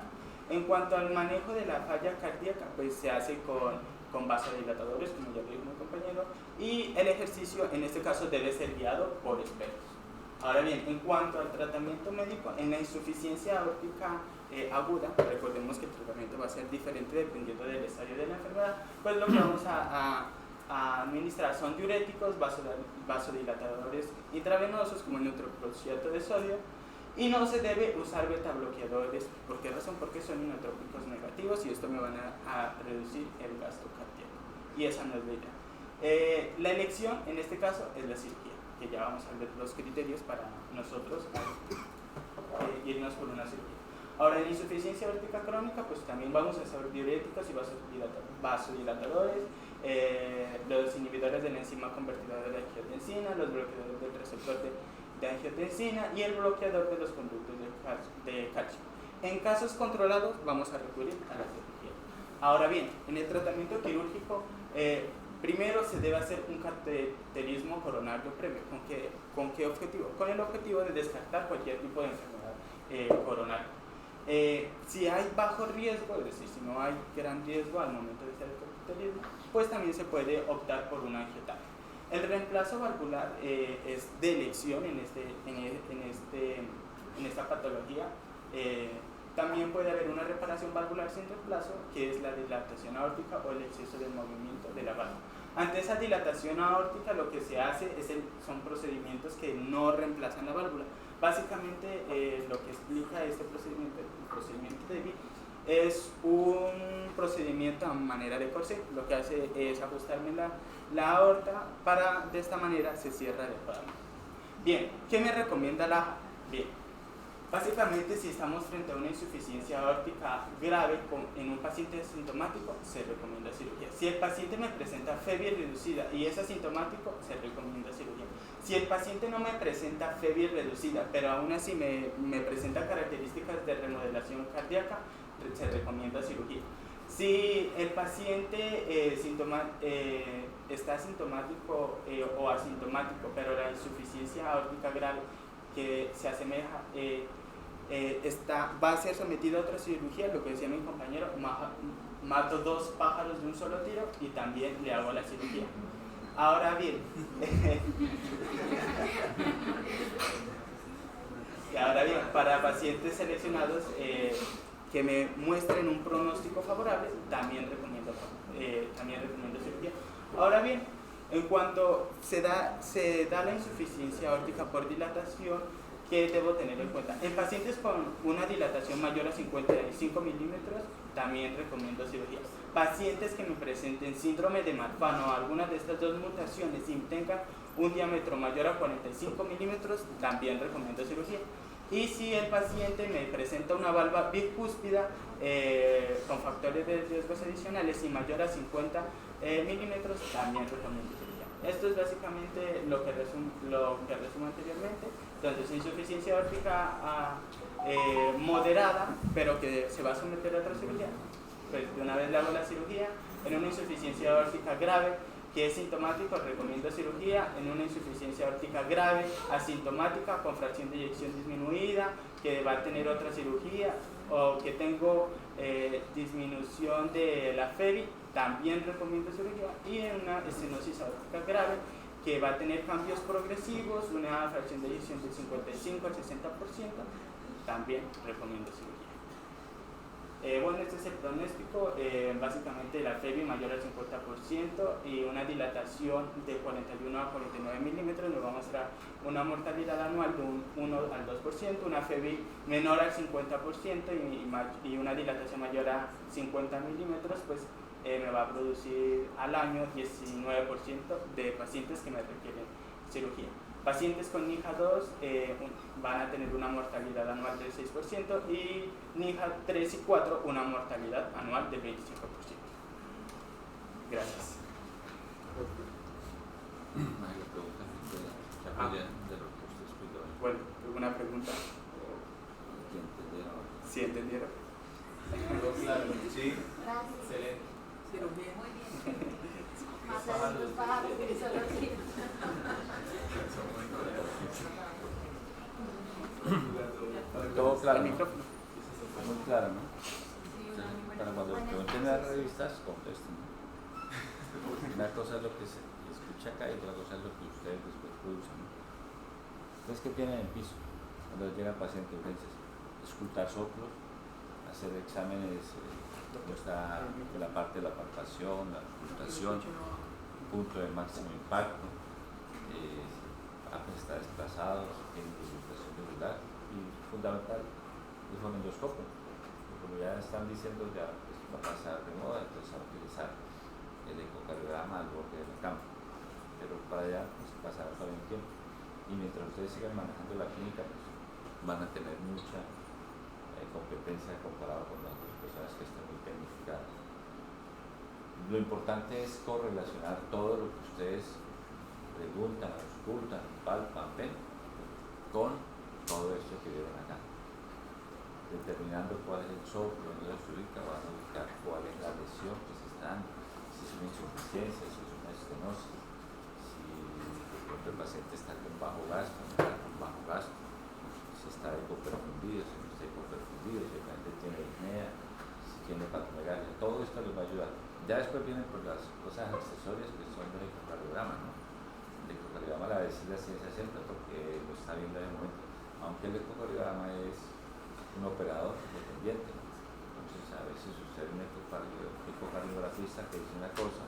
En cuanto al manejo de la falla cardíaca, pues se hace con vasodilatadores, como ya dijo mi compañero, y el ejercicio en este caso debe ser guiado por expertos. Ahora bien, en cuanto al tratamiento médico, en la insuficiencia aórtica aguda, recordemos que el tratamiento va a ser diferente dependiendo del estadio de la enfermedad, pues lo que vamos a administrar son diuréticos, vasodilatadores intravenosos como el neuroprosciato de sodio, y no se debe usar betabloqueadores. ¿Por qué razón? Porque son inotrópicos negativos y esto me van a reducir el gasto cardíaco, y esa no es la idea. La elección en este caso es la cirugía, que ya vamos a ver los criterios para nosotros irnos por una cirugía. Ahora, en insuficiencia aórtica crónica, pues también vamos a hacer diuréticos y vasodilatadores, los inhibidores de la enzima convertidora de angiotensina, los bloqueadores del receptor de angiotensina y el bloqueador de los conductos de calcio. En casos controlados vamos a recurrir a la cirugía. Ahora bien, en el tratamiento quirúrgico, primero se debe hacer un cateterismo coronario previo. ¿Con qué objetivo? Con el objetivo de descartar cualquier tipo de enfermedad coronaria. Si hay bajo riesgo, es decir, si no hay gran riesgo al momento de hacer el cateterismo, pues también se puede optar por una angioterapia. El reemplazo valvular es de elección en esta patología. También puede haber una reparación valvular sin reemplazo, que es la dilatación aórtica o el exceso de movimiento de la válvula. Ante esa dilatación aórtica, lo que se hace son procedimientos que no reemplazan la válvula. Básicamente, lo que explica este procedimiento, el procedimiento Davy, es un procedimiento a manera de corsé. Lo que hace es ajustarme la aorta para, de esta manera, se cierra adecuadamente. Bien, ¿qué me recomienda la? Bien, básicamente, si estamos frente a una insuficiencia aórtica grave en un paciente asintomático, se recomienda cirugía. Si el paciente me presenta febris reducida y es asintomático, se recomienda cirugía. Si el paciente no me presenta febris reducida, pero aún así me presenta características de remodelación cardíaca, se recomienda cirugía. Si el paciente está asintomático o asintomático, pero la insuficiencia aórtica grave que se asemeja va a ser sometido a otra cirugía, lo que decía mi compañero, mato 2 pájaros de un solo tiro y también le hago la cirugía. Ahora bien, para pacientes seleccionados que me muestren un pronóstico favorable, también recomiendo cirugía. Ahora bien, en cuanto se da la insuficiencia aórtica por dilatación, ¿qué debo tener en cuenta? En pacientes con una dilatación mayor a 55 milímetros, también recomiendo cirugía. Pacientes que me presenten síndrome de Marfan o alguna de estas dos mutaciones y tengan un diámetro mayor a 45 milímetros, también recomiendo cirugía. Y si el paciente me presenta una valva bicúspida con factores de riesgos adicionales y mayor a 50 milímetros, también recomiendo cirugía. Esto es básicamente lo que resumo anteriormente. Entonces, insuficiencia aórtica moderada, pero que se va a someter a otra cirugía, pues de una vez le hago la cirugía. En una insuficiencia aórtica grave, que es sintomático, recomiendo cirugía. En una insuficiencia aórtica grave, asintomática, con fracción de eyección disminuida, que va a tener otra cirugía, o que tengo disminución de la FEBI, también recomiendo cirugía. Y en una estenosis aórtica grave, que va a tener cambios progresivos, una fracción de eyección del 55 al 60%, también recomiendo cirugía. Bueno, este es el pronóstico, básicamente la FEBI mayor al 50% y una dilatación de 41 a 49 milímetros nos va a mostrar una mortalidad anual de un 1 al 2%, una FEBI menor al 50% y una dilatación mayor a 50 milímetros, pues me va a producir al año 19% de pacientes que me requieren cirugía. Pacientes con NIHA 2 van a tener una mortalidad anual del 6% y NIHA 3 y 4 una mortalidad anual del 25%. Gracias. Bueno, ¿alguna pregunta? ¿Sí entendieron? Sí. Excelente. Cirugía. Muy bien. Más allá de los pájaros que hizo la vida. Todo claro, ¿no? micrófono. Muy claro, ¿no? Para cuando pregunten en las revistas, contesten, ¿no? Una cosa es lo que se escucha acá y otra cosa es lo que ustedes después producen, ¿no? ¿Ustedes qué tienen en el piso cuando llega el paciente de urgencias? Escultar soplos, hacer exámenes, como está la parte de la palpación, la ocultación, punto de máximo impacto, está desplazado, tiene divulgación regular y fundamental el fonendoscopio. Como ya están diciendo, ya pues, va a pasar de moda, entonces a utilizar el ecocardiograma al borde de la cama, pero para allá pues, pasará todavía un tiempo y mientras ustedes sigan manejando la clínica pues, van a tener mucha competencia comparado con las otras personas que están muy tecnificadas. Lo importante es correlacionar todo lo que ustedes preguntan, auscultan, palpan, ven, con todo esto que vieron acá. Determinando cuál es el soplo, donde se ubica, van a buscar cuál es la lesión que se está dando, si es una insuficiencia, si es una estenosis, si el paciente está con bajo gasto, no está con bajo gasto, si está hipoperfundido, si no está hipoperfundido, si el paciente tiene apnea, si tiene hepatomegalia, todo esto les va a ayudar. Ya después vienen por las cosas accesorias que son del ecocardiograma, ¿no? El ecocardiograma la decir la ciencia cierta porque lo está viendo en el momento, aunque el ecocardiograma es un operador independiente, ¿no? Entonces a veces usted es un ecocardiografista que dice una cosa,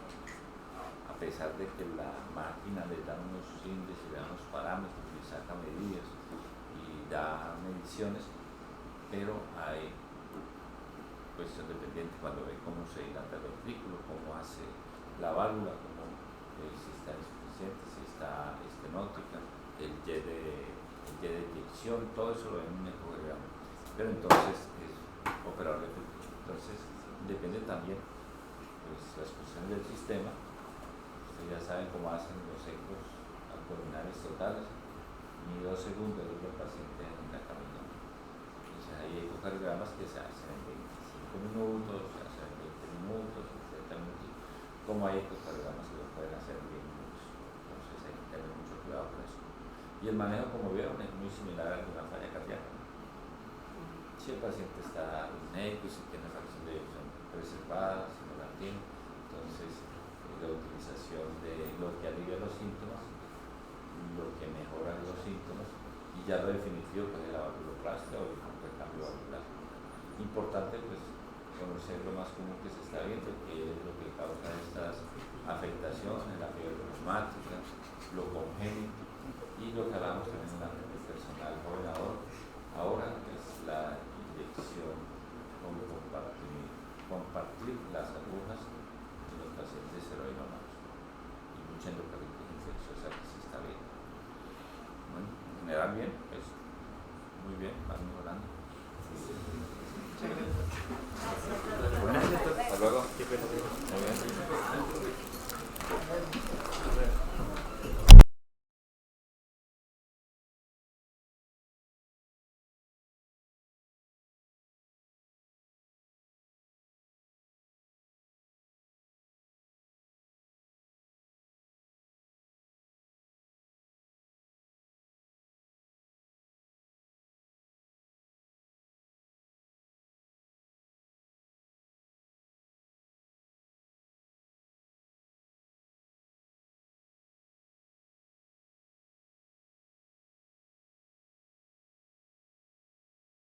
a pesar de que la máquina le da unos índices, le da unos parámetros y saca medidas y da mediciones, pero hay cuestión dependiente cuando ve cómo se dilata el ventrículo, cómo hace la válvula, cómo, si está insuficiente, si está estenótica, el Y de eyección, todo eso lo ven en un ecocardiograma. Pero entonces es operador de efecto. Entonces depende también pues, las cuestiones del sistema. Ustedes ya saben cómo hacen los ecos abdominales totales, ni 2 segundos desde el paciente en la camilla. Entonces hay ecocardiogramas que se hacen en 25 minutos, se hacen en 20 minutos, en 30 minutos, como hay ecocardiogramas que lo pueden hacer en 10 minutos. Entonces hay que tener mucho cuidado con eso. Y el manejo, como vieron, es muy similar a una falla cardíaca. Si el paciente está apneico y si tiene fracción de eyección preservada, si no la tiene, entonces la utilización de lo que alivia los síntomas, lo que mejora los síntomas y ya lo definitivo pues es la valvuloplastia o el cambio valvular. Importante pues conocer lo más común que se está viendo, que es lo que